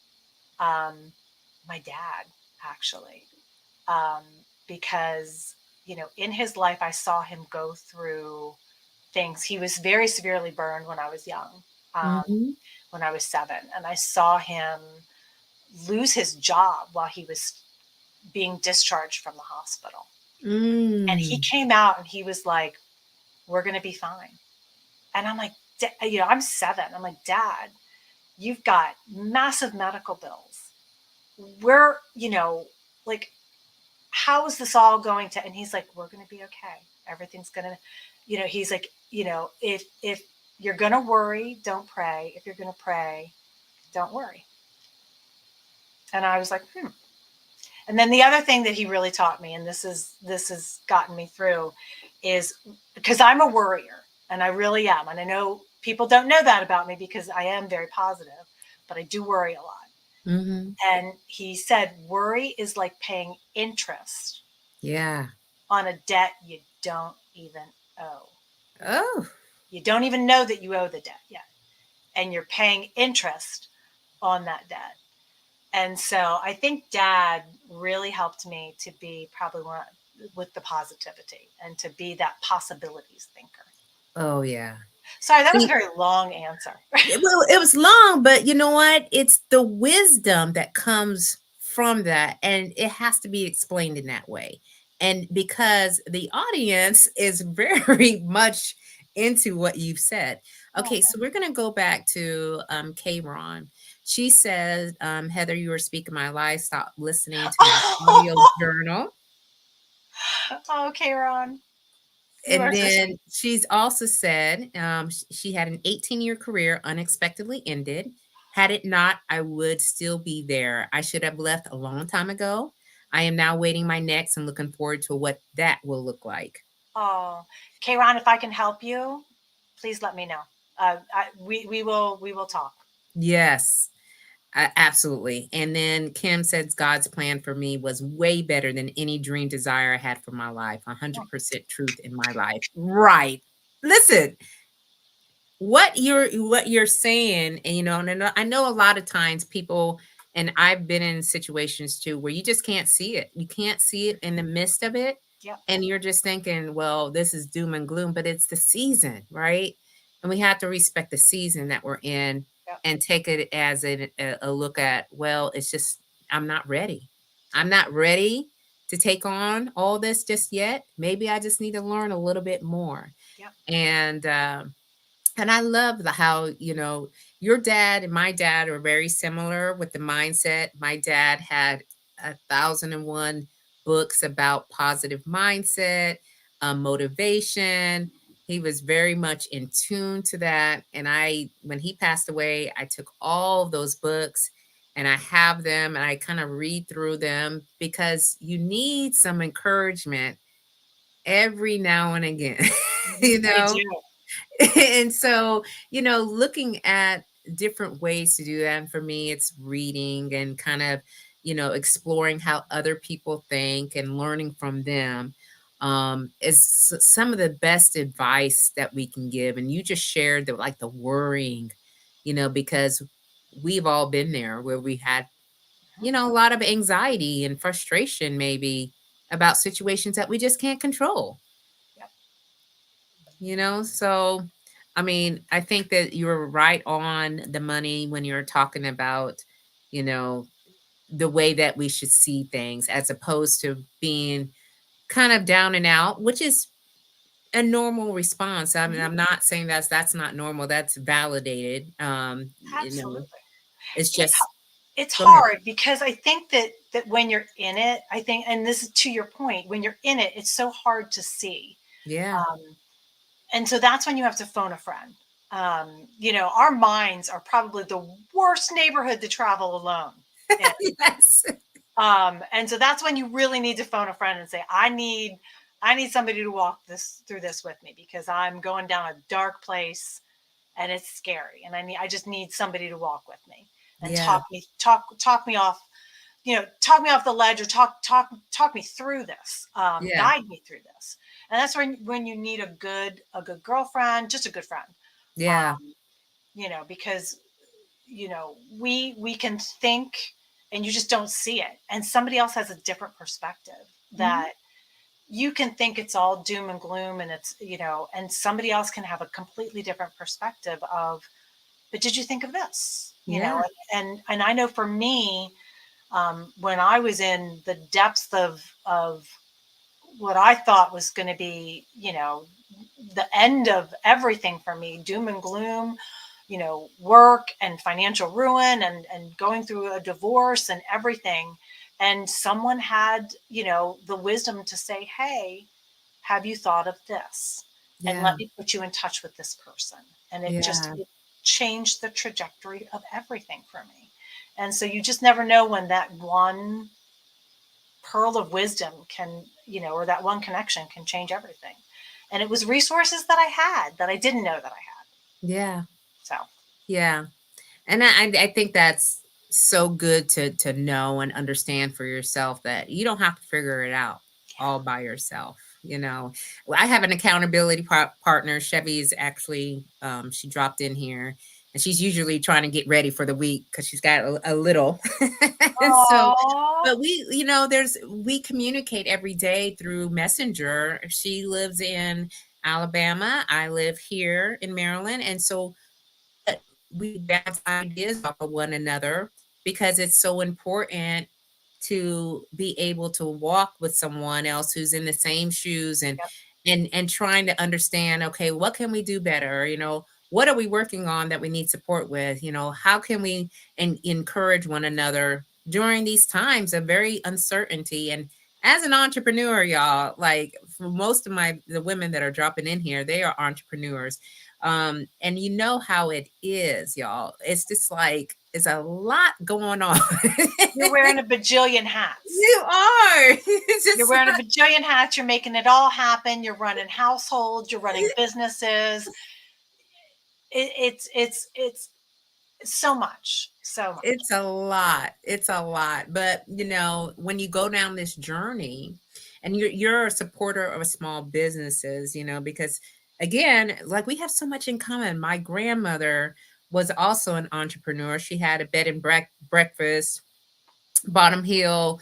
my dad, actually, because, in his life, I saw him go through things. He was very severely burned when I was young, when I was 7. And I saw him lose his job while he was being discharged from the hospital. And he came out and he was like, we're going to be fine. And I'm like, I'm 7. I'm like, Dad, you've got massive medical bills. We're, like, how is this all going to, and he's like, we're going to be okay. Everything's going to, he's like, if you're going to worry, don't pray. If you're going to pray, don't worry. And I was like, And then the other thing that he really taught me, and this has gotten me through, is because I'm a worrier, and I really am. And I know people don't know that about me because I am very positive, but I do worry a lot. And he said, worry is like paying interest on a debt you don't even owe. Oh. You don't even know that you owe the debt yet. And you're paying interest on that debt. And so I think Dad really helped me to be probably one with the positivity and to be that possibilities thinker. Oh, yeah. Sorry, that was a very long answer. Well, it was long, but you know what? It's the wisdom that comes from that, and it has to be explained in that way. And because the audience is very much into what you've said. Okay, Oh. so we're going to go back to Kayron. She says, Heather, you were speaking my life. Stop listening to my audio journal. Okay, Ron. You And are so then sweet. she's also said she had an 18-year career unexpectedly ended. Had it not, I would still be there. I should have left a long time ago. I am now waiting my next and looking forward to what that will look like. Oh, Kayron, if I can help you, please let me know. We will talk. Yes, absolutely. And then Kim says God's plan for me was way better than any dream desire I had for my life. Oh, 100% truth in my life. Right. Listen, what you're saying, and and I know a lot of times people, and I've been in situations too where you just can't see it. You can't see it in the midst of it, yep, and you're just thinking, well, this is doom and gloom, but it's the season, right? And we have to respect the season that we're in yep, and take it as a look at, well, it's just I'm not ready. I'm not ready to take on all this just yet. Maybe I just need to learn a little bit more. yep. And I love how, your dad and my dad are very similar with the mindset. My dad had 1,001 books about positive mindset, motivation. He was very much in tune to that. And when he passed away, I took all of those books and I have them and I kind of read through them because you need some encouragement every now and again, you We know? do. And so, looking at different ways to do that. And for me, it's reading and kind of, exploring how other people think and learning from them is some of the best advice that we can give. And you just shared the worrying, because we've all been there where we had, a lot of anxiety and frustration maybe about situations that we just can't control. Yep. So I mean, I think that you're right on the money when you're talking about, you know, the way that we should see things as opposed to being kind of down and out, which is a normal response. I mean, Mhm. I'm not saying that's not normal. That's validated. Absolutely. It's It, just it's go ahead. hard because I think that when you're in it, I think, and this is to your point, when you're in it, it's so hard to see. Yeah. Um, and so that's when you have to phone a friend. Our minds are probably the worst neighborhood to travel alone in. Yes. And so that's when you really need to phone a friend and say, I need somebody to walk this through this with me because I'm going down a dark place and it's scary. And I just need somebody to walk with me and Yeah. talk me off, talk me off the ledge, or talk me through this, Yeah. guide me through this. And that's when you need a good girlfriend, just a good friend. Yeah. Um, because we can think and you just don't see it, and somebody else has a different perspective Mhm. that you can think it's all doom and gloom, and and somebody else can have a completely different perspective of, but did you think of this, Yeah. and I know for me, when I was in the depths of what I thought was going to be, the end of everything for me, doom and gloom, work and financial ruin, and going through a divorce and everything. And someone had, the wisdom to say, hey, have you thought of this? And Yeah. let me put you in touch with this person. And Yeah. it changed the trajectory of everything for me. And so you just never know when that one pearl of wisdom can, or that one connection can change everything. And it was resources that I had that I didn't know that I had. Yeah. So, Yeah. And I think that's so good to know and understand for yourself that you don't have to figure it out all by yourself. Well, I have an accountability partner. Chevy's actually, she dropped in here and she's usually trying to get ready for the week because she's got a little. And so, oh, but we communicate every day through Messenger. She lives in Alabama. I live here in Maryland. And so we bounce ideas off of one another because it's so important to be able to walk with someone else who's in the same shoes and yep, and trying to understand, okay, what can we do better? What are we working on that we need support with? How can we encourage one another during these times of very uncertainty? And as an entrepreneur, y'all, like for most of the women that are dropping in here, they are entrepreneurs. And you know how it is, y'all. It's just like it's a lot going on. You're wearing a bajillion hats. You are. You're wearing a bajillion hats. You're making it all happen. You're running households. You're running businesses. It's so much, so much. It's a lot. It's a lot. But when you go down this journey, and you're a supporter of small businesses, because again, like we have so much in common. My grandmother was also an entrepreneur. She had a bed and breakfast, Bottom Hill.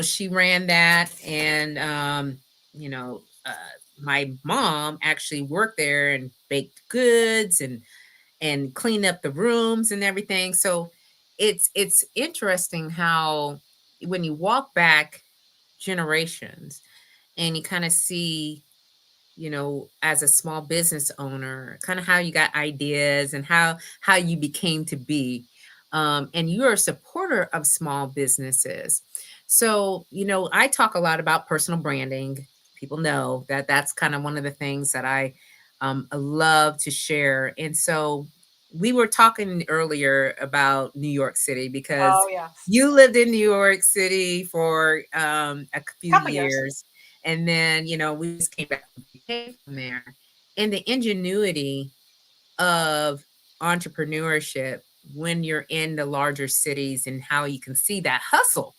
She ran that, and you know, uh, my mom actually worked there and baked goods and clean up the rooms and everything. So it's interesting how when you walk back generations and you kind of see, as a small business owner, kind of how you got ideas and how you became to be. And you're a supporter of small businesses. So, I talk a lot about personal branding. People know that that's kind of one of the things that I love to share. And so we were talking earlier about New York City because Oh yes, you lived in New York City for a few couple years. years. And then, we just came back from vacation from there. And the ingenuity of entrepreneurship when you're in the larger cities and how you can see that hustle.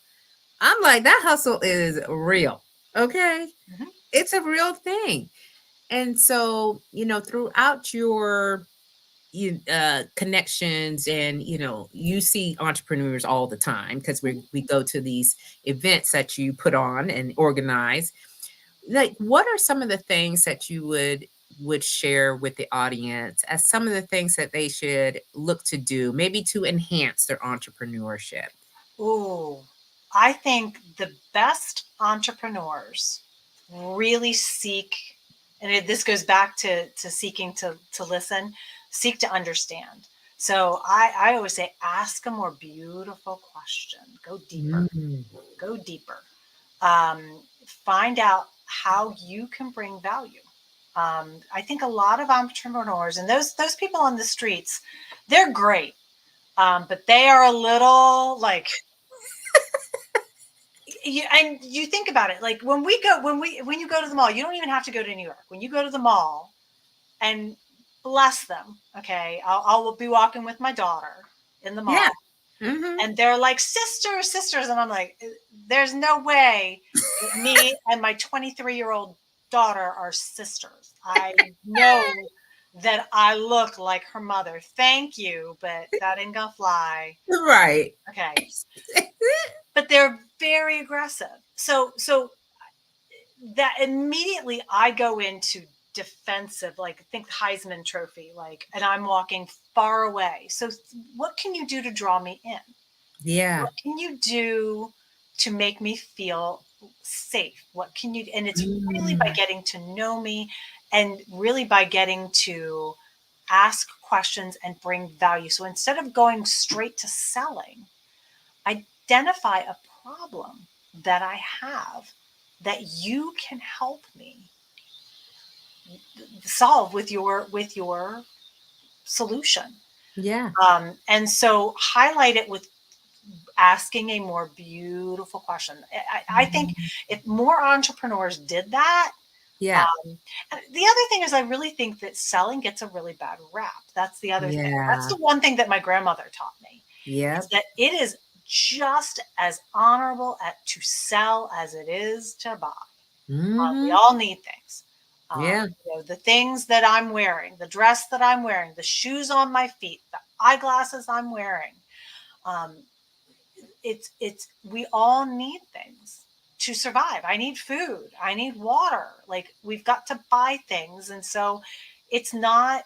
I'm like, that hustle is real. Okay. Mm-hmm. It's a real thing. And so, throughout your connections, and you see entrepreneurs all the time because we go to these events that you put on and organize. Like, what are some of the things that you would share with the audience as some of the things that they should look to do, maybe to enhance their entrepreneurship? Ooh, I think the best entrepreneurs really seek, and this goes back to seeking to listen, seek to understand. So I always say, ask a more beautiful question. Go deeper. Mm. Go deeper. Find out how you can bring value. I think a lot of entrepreneurs and those people on the streets, they're great, but they are a little like and you think about it, like when you go to the mall, you don't even have to go to New York. When you go to the mall, and bless them, okay, I'll be walking with my daughter in the Yeah. mall, Hmm. and they're like sisters, sisters, and I'm like, there's no way that me and my 23-year-old daughter are sisters. I know that I look like her mother. Thank you, but that ain't gonna fly. Right. Okay, but they're very aggressive. So that immediately I go into defensive, like think Heisman Trophy, like, and I'm walking far away. So what can you do to draw me in? Yeah. What can you do to make me feel safe? What can you, and it's really by Mm. getting to know me and really by getting to ask questions and bring value. So instead of going straight to selling, identify a problem that I have that you can help me solve with your solution. Yeah. And so highlight it with asking a more beautiful question. I think Mhm. if more entrepreneurs did that, Yeah. um, and the other thing is I really think that selling gets a really bad rap. That's the other thing. That's Yeah. the one thing that my grandmother taught me is Yep. that it is just as honorable to sell as it is to buy. We Hmm. all need things. Yeah. The things that I'm wearing, the dress that I'm wearing, the shoes on my feet, the eyeglasses I'm wearing. Um, it's we all need things to survive. I need food. I need water. Like we've got to buy things, and so it's not.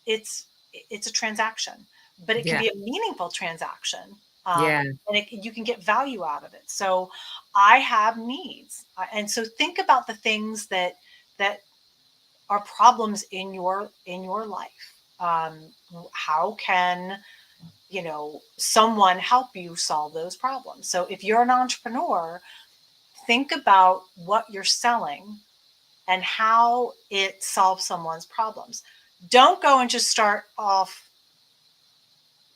It's it's a transaction, but it can Yeah. be a meaningful transaction, Yeah. and you can get value out of it. So I have needs, and so think about the things that are problems in your life. How can someone help you solve those problems? So if you're an entrepreneur, think about what you're selling and how it solves someone's problems. Don't go and just start off,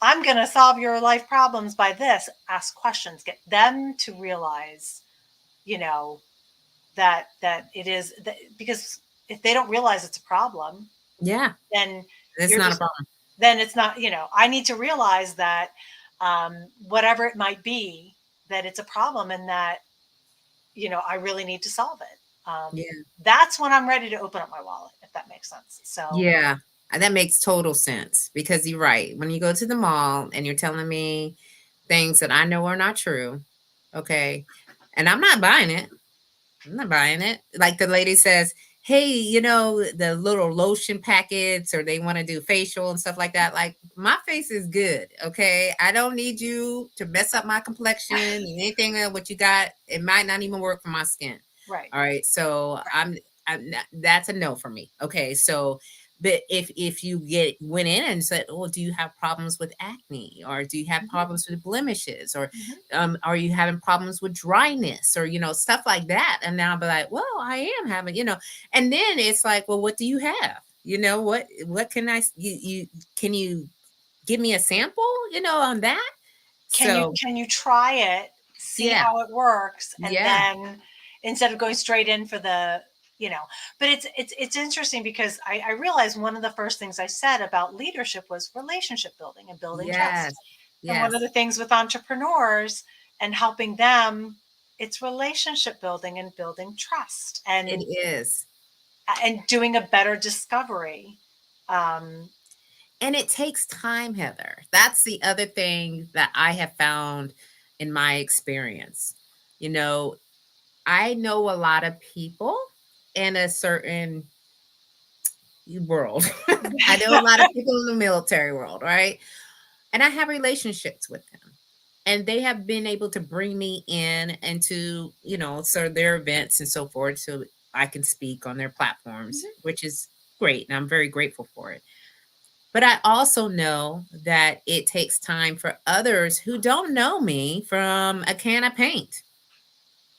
I'm going to solve your life problems by this. Ask questions, get them to realize, that it is that, because if they don't realize it's a problem, Yeah, then it's you're not a just, problem. then it's not, I need to realize that, whatever it might be, that it's a problem, and that, I really need to solve it. Yeah. That's when I'm ready to open up my wallet, if that makes sense. So, Yeah, that makes total sense because you're right. When you go to the mall and you're telling me things that I know are not true, okay, and I'm not buying it. I'm not buying it. Like the lady says, hey, the little lotion packets, or they want to do facial and stuff like that. Like, my face is good. Okay. I don't need you to mess up my complexion and anything of what you got. It might not even work for my skin. right, All right. So right. I'm that's a no for me. Okay. So, but if you went in and said, oh, do you have problems with acne, or do you have Mhm, problems with blemishes, or mhm. are you having problems with dryness, or stuff like that? And now I'll be like, well, I am having, and then it's like, well, what do you have? What can you can you give me a sample, on that? Can you So can you try it, see yeah, how it works, and yeah, then, instead of going straight in for the, you know, but it's interesting, because I realized one of the first things I said about leadership was relationship building and building trust. yes, And one of yes, the things with entrepreneurs and helping them, it's relationship building and building trust, it is. and doing a better discovery. Um, And it takes time, Heather. That's the other thing that I have found in my experience. You know, I know a lot of people in a certain world. I know a lot of people in the military world, right? And I have relationships with them. And they have been able to bring me in into, sort of their events and so forth, so I can speak on their platforms, which is great. And I'm very grateful for it. But I also know that it takes time for others who don't know me from a can of paint,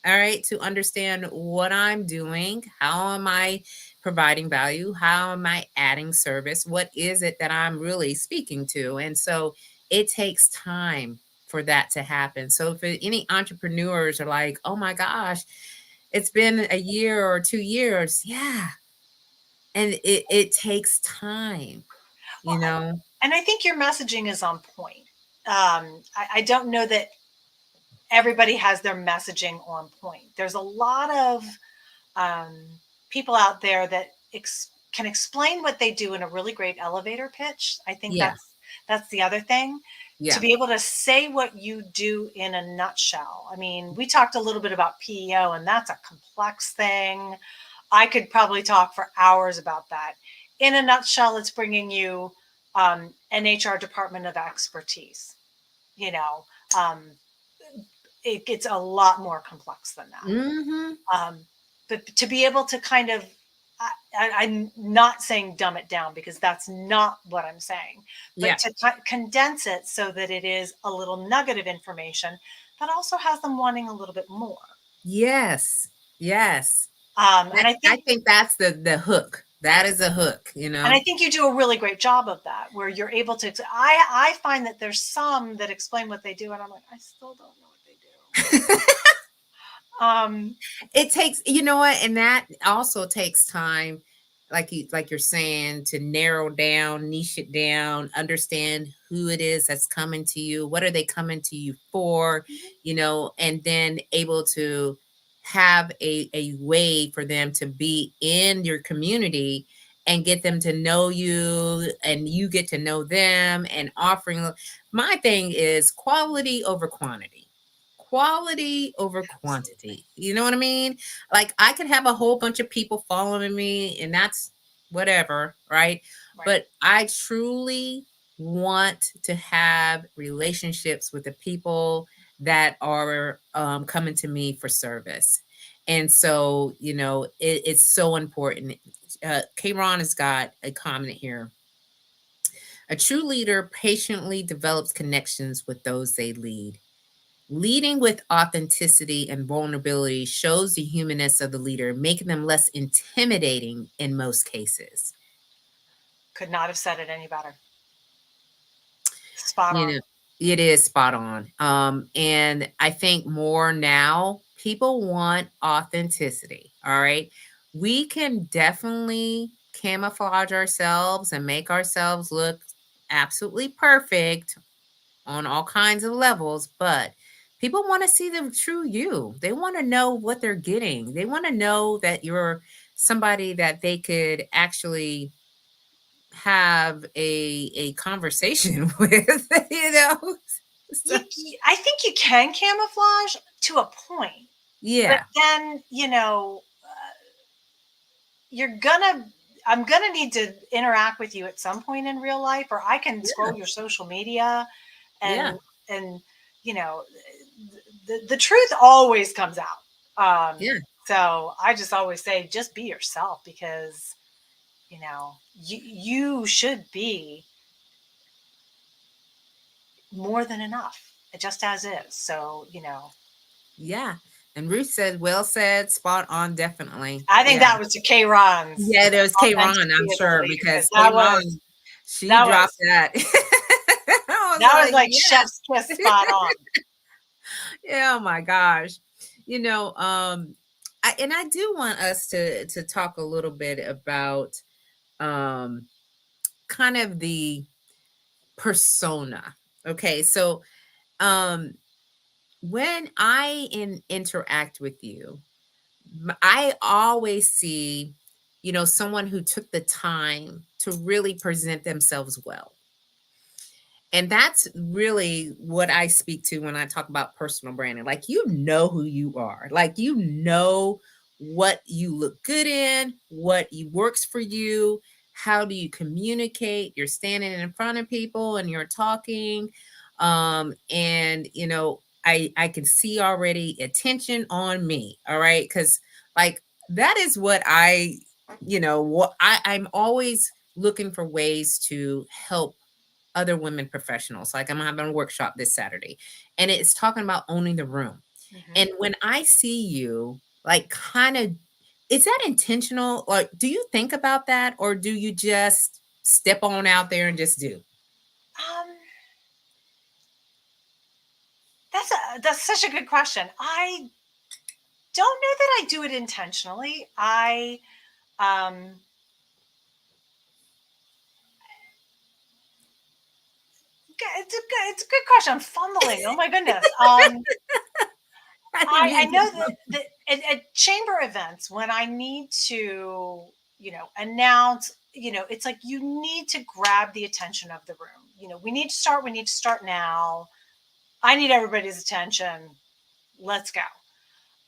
all right, to understand what I'm doing. How am I providing value? How am I adding service? What is it that I'm really speaking to? And so it takes time for that to happen. So if any entrepreneurs are like, oh my gosh, it's been a year or 2 years, yeah. And it takes time, you well, know? and I think your messaging is on point. I don't know that everybody has their messaging on point. There's a lot of, um, people out there that can explain what they do in a really great elevator pitch. I think Yeah, that's the other thing, to yeah, be able to say what you do in a nutshell. I mean, we talked a little bit about PEO, and that's a complex thing. I could probably talk for hours about that. In a nutshell, it's bringing you, an HR department of expertise. You know, um, it gets a lot more complex than that. mhm, Um, but to be able to kind of, I'm not saying dumb it down, because that's not what I'm saying, but yeah, to condense it so that it is a little nugget of information that also has them wanting a little bit more. yes, yes. And I I think, think that's the hook. That is a hook, you and I know? think you do a really great job of that, where you're able to. I find that there's some that explain what they do, and I'm like, I still don't know what they do. Um, It takes, you know what, and that also takes time, like you're saying, to narrow down, niche it down, understand who it is that's coming to you. What are they coming to you for? And then able to have a way for them to be in your community and get them to know you, and you get to know them, and offering. My thing is quality over quantity, quality over Absolutely. quantity. You know what I mean? Like, I could have a whole bunch of people following me, and that's whatever, right? Right. But I truly want to have relationships with the people that are coming to me for service. And so, it's so important. Kron has got a comment here. A true leader patiently develops connections with those they lead. Leading with authenticity and vulnerability shows the humanness of the leader, making them less intimidating in most cases. Could not have said it any better. Spot You on. know, it is spot on. And I think more now, people want authenticity. All right. We can definitely camouflage ourselves and make ourselves look absolutely perfect on all kinds of levels, but people want to see the true you. They want to know what they're getting. They want to know that you're somebody that they could actually have a conversation with, you know. So, I think you can camouflage to a point, but yeah, then I'm gonna need to interact with you at some point in real life, or I can yeah, scroll your social media, yeah, and you know the truth always comes out. yeah, So I just always say, just be yourself, because you should be more than enough, just as is. So yeah. And Ruth said, well said, spot on, definitely. I think Yeah. that was to K. Ron's Yeah, there's K Ron, authenticity I'm as a sure, leader, because because K Ron, she that dropped was that. I was that was like, like yes. chef's kiss, spot on. Yeah, oh my gosh. You know, I do want us to talk a little bit about um kind of the persona. Okay, so um when interact with you, I always see, someone who took the time to really present themselves well. And that's really what I speak to when I talk about personal branding. Like, who you are. Like, what you look good in, works for you. How do you communicate? You're standing in front of people and you're talking. And I can see already attention on me. All right. Because like that is what I'm always looking for ways to help other women professionals. Like, I'm having a workshop this Saturday and it's talking about owning the room. Mm-hmm. And when I see you, like, kind of, is that intentional? Like, do you think about that, or do you just step on out there and just do? Um, that's such a good question. I don't know that I do it intentionally. Um, it's a good question. I'm fumbling. Oh my goodness. I didn't I mean know to. that at chamber events, when I need to, announce, it's like you need to grab the attention of the room. We need to start. We need to start now. I need everybody's attention. Let's go.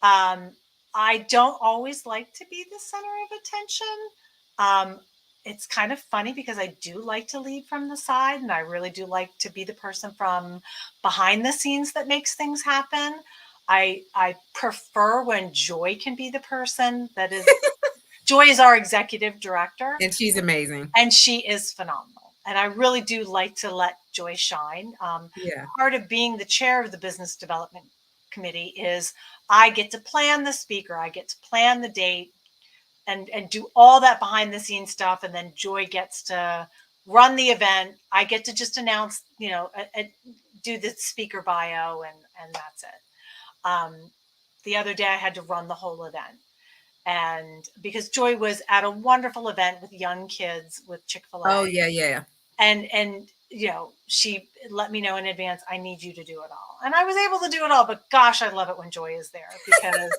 Um, I don't always like to be the center of attention. Um, it's kind of funny because I do like to lead from the side, and I really do like to be the person from behind the scenes that makes things happen. I prefer when Joy can be the person that is. Joy is our executive director, And she's amazing. and she is phenomenal. And I really do like to let Joy shine. Yeah. Part of being the chair of the business development committee is I get to plan the speaker, I get to plan the date, and do all that behind the scenes stuff. And then Joy gets to run the event. I get to just announce, do the speaker bio, and that's it. The other day I had to run the whole event. And because Joy was at a wonderful event with young kids with Oh, Chick-fil-A, yeah, yeah. and she let me know in advance, I need you to do it all, and I was able to do it all. But gosh, I love it when Joy is there, because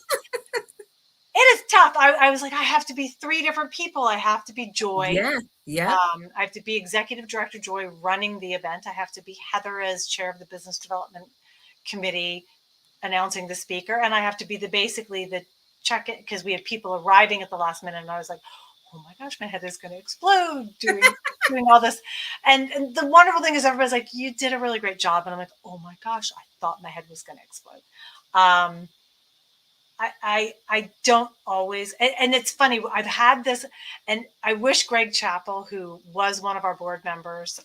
it is tough. I was like, I have to be three different people. I have to be Joy. Yeah. Yeah. I have to be executive director Joy running the event. I have to be Heather as chair of the business development committee announcing the speaker, and I have to be basically the check it, because we had people arriving at the last minute, and I was like, oh my gosh, my head is going to explode doing all this. And the wonderful thing is everybody's like, you did a really great job, and I'm like, oh my gosh, I thought my head was going to explode. I don't always, and it's funny. I've had this, and I wish Greg Chappell, who was one of our board members,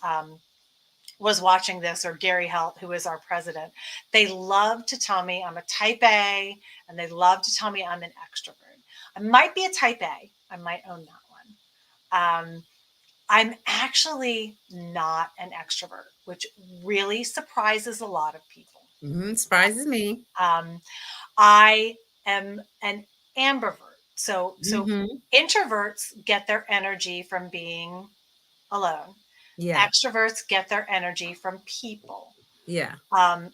was watching this, or Gary Helt, who is our president. They love to tell me I'm a type A, and they love to tell me I'm an extrovert. I might be a type A. I might own that one. I'm actually not an extrovert, which really surprises a lot of people. Surprises me. I am an ambivert. So Mm-hmm. introverts get their energy from being alone. Yeah. Extroverts get their energy from people. Yeah.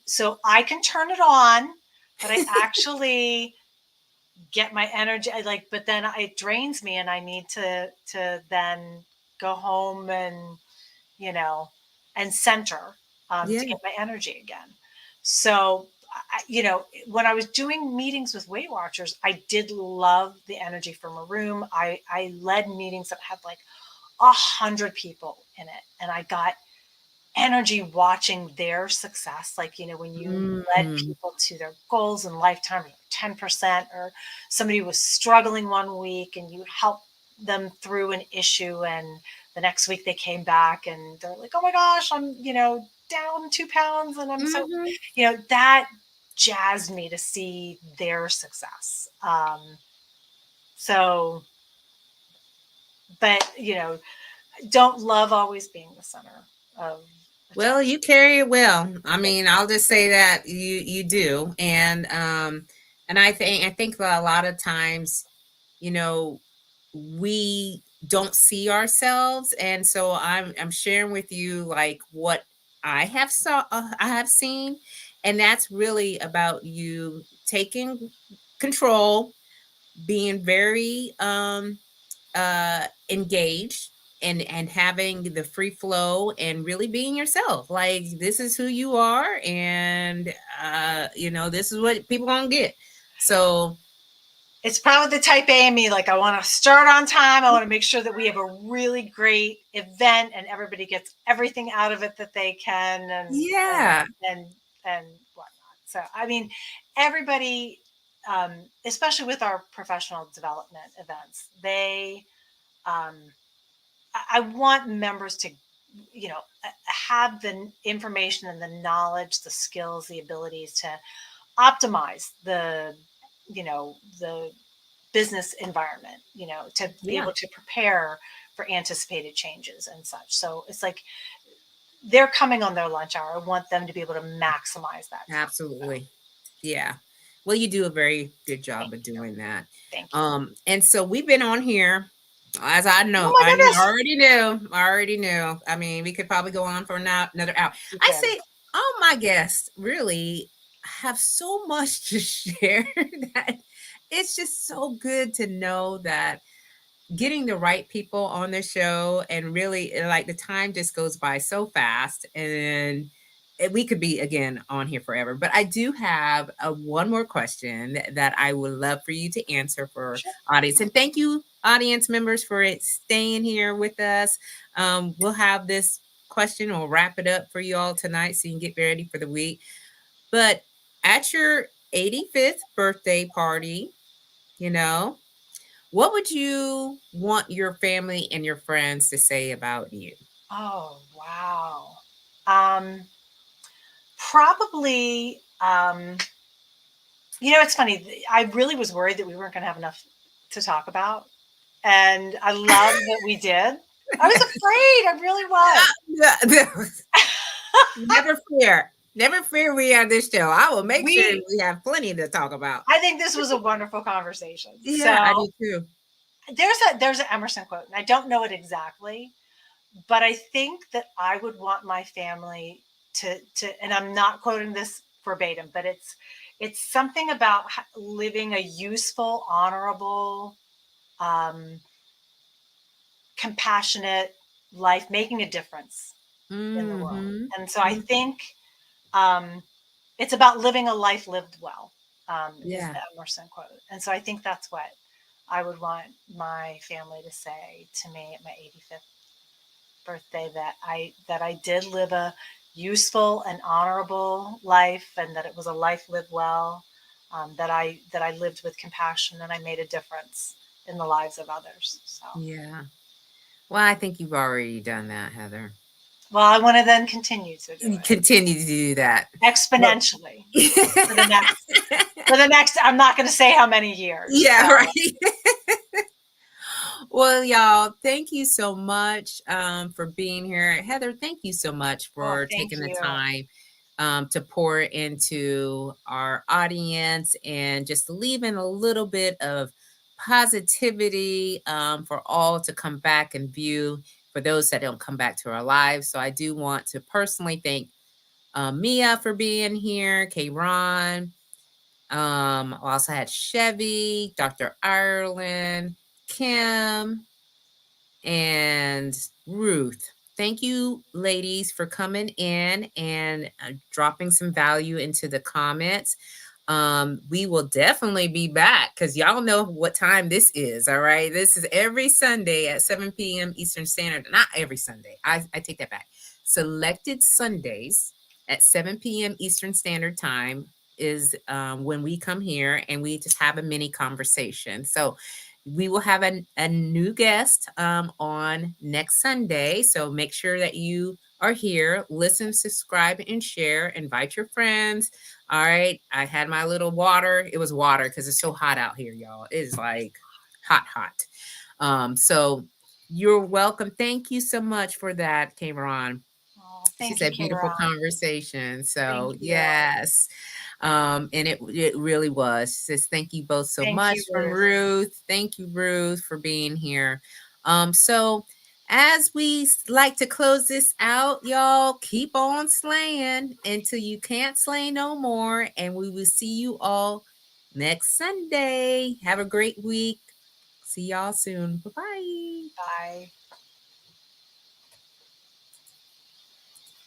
So I can turn it on, but I actually get my energy. But then it drains me, and I need to then go home and you know and center to Yeah. get my energy again. So when I was doing meetings with Weight Watchers, I did love the energy from a room. I led meetings that had like 100 people in it, and I got energy watching their success. When you led Mm-hmm. people to their goals in lifetime, 10%, or somebody was struggling one week and you helped them through an issue, and the next week they came back and they're like, oh my gosh, I'm, down 2 pounds, and I'm so, Mm-hmm. that jazzed me to see their success. So, but, don't love always being the center of Well, attention. you carry it well. I mean, I'll just say that you do, and I think that a lot of times, you know, we don't see ourselves, and so I'm sharing with you like what I have seen, and that's really about you taking control, being very engaged, and having the free flow, and really being yourself, like this is who you are, and this is what people gonna get. So It's probably the type A in me. Like, I want to start on time. I want to make sure that we have a really great event and everybody gets everything out of it that they can, yeah. and and whatnot. So, I mean, everybody, especially with our professional development events, um, I want members to, have the information and the knowledge, the skills, the abilities to optimize the business environment, to be Yeah, able to prepare for anticipated changes and such. So it's like they're coming on their lunch hour. I want them to be able to maximize that time. So absolutely. Yeah. Well, you do a very good thank job of you. doing that. Thank you. And so we've been on here, as I Oh know, my I goodness. already knew, I already knew. I mean, we could probably go on for now another hour. You I can. say all my guests really have so much to share that it's just so good to know that getting the right people on the show, and really like the time just goes by so fast, and we could be again on here forever, but I do have a one more question that I would love for you to answer for Sure. audience, and thank you audience members for it staying here with us. We'll have this question, we'll wrap it up for you all tonight so you can get ready for the week. But at your 85th birthday party, you know what would you want your family and your friends to say about you? Oh, wow. Um, Probably, it's funny. I really was worried that we weren't going to have enough to talk about. And I love that we did. I was afraid. I really was. Never fear. Never fear we on this show. I will make sure we we have plenty to talk about. I think this was a wonderful conversation. Yeah, I So do too. there's an Emerson quote, and I don't know it exactly, but I think that I would want my family and I'm not quoting this verbatim, but it's something about living a useful, honorable, um, compassionate life, making a difference in the world. Mm-hmm. And so I think um, it's about living a life lived well, is Yeah, the Emerson quote. And so I think that's what I would want my family to say to me at my 85th birthday, that I did live a useful and honorable life, and that it was a life lived well. that I lived with compassion and I made a difference in the lives of others. So Yeah. Well, I think you've already done that, Heather. well, I want to then continue to do You it continue to do that. Well, exponentially for the next I'm not going to say how many years. yeah, So right. Well, y'all, thank you so much for being here. Heather, thank you so much oh, for thank taking the you. time to pour into our audience and just leaving a little bit of positivity for all to come back and view for those that don't come back to our lives. So I do want to personally thank Mia for being here, K. Ron. I also had Chevy, Dr. Ireland, Kim, and Ruth. Thank you, ladies, for coming in and dropping some value into the comments. We will definitely be back because y'all know what time this is. All right. This is every Sunday at 7 p.m. Eastern Standard. Not every Sunday. I take that back. Selected Sundays at 7 p.m. Eastern Standard Time is when we come here and we just have a mini conversation. So we will have a new guest on next Sunday. So make sure that you are here, listen, subscribe, and share. Invite your friends. All right. I had my little water. It was water because it's so hot out here, y'all. It is like hot, hot. So you're welcome. Thank you so much for that, Cameron. Oh, She thank you, said beautiful Kara. conversation. Thank So you. yes. And it really was. She says, thank you both so Thank much you, from Ruth. Ruth. Thank you, Ruth, for being here. So as we like to close this out, y'all, keep on slaying until you can't slay no more. And we will see you all next Sunday. Have a great week. See y'all soon. Bye-bye. Bye.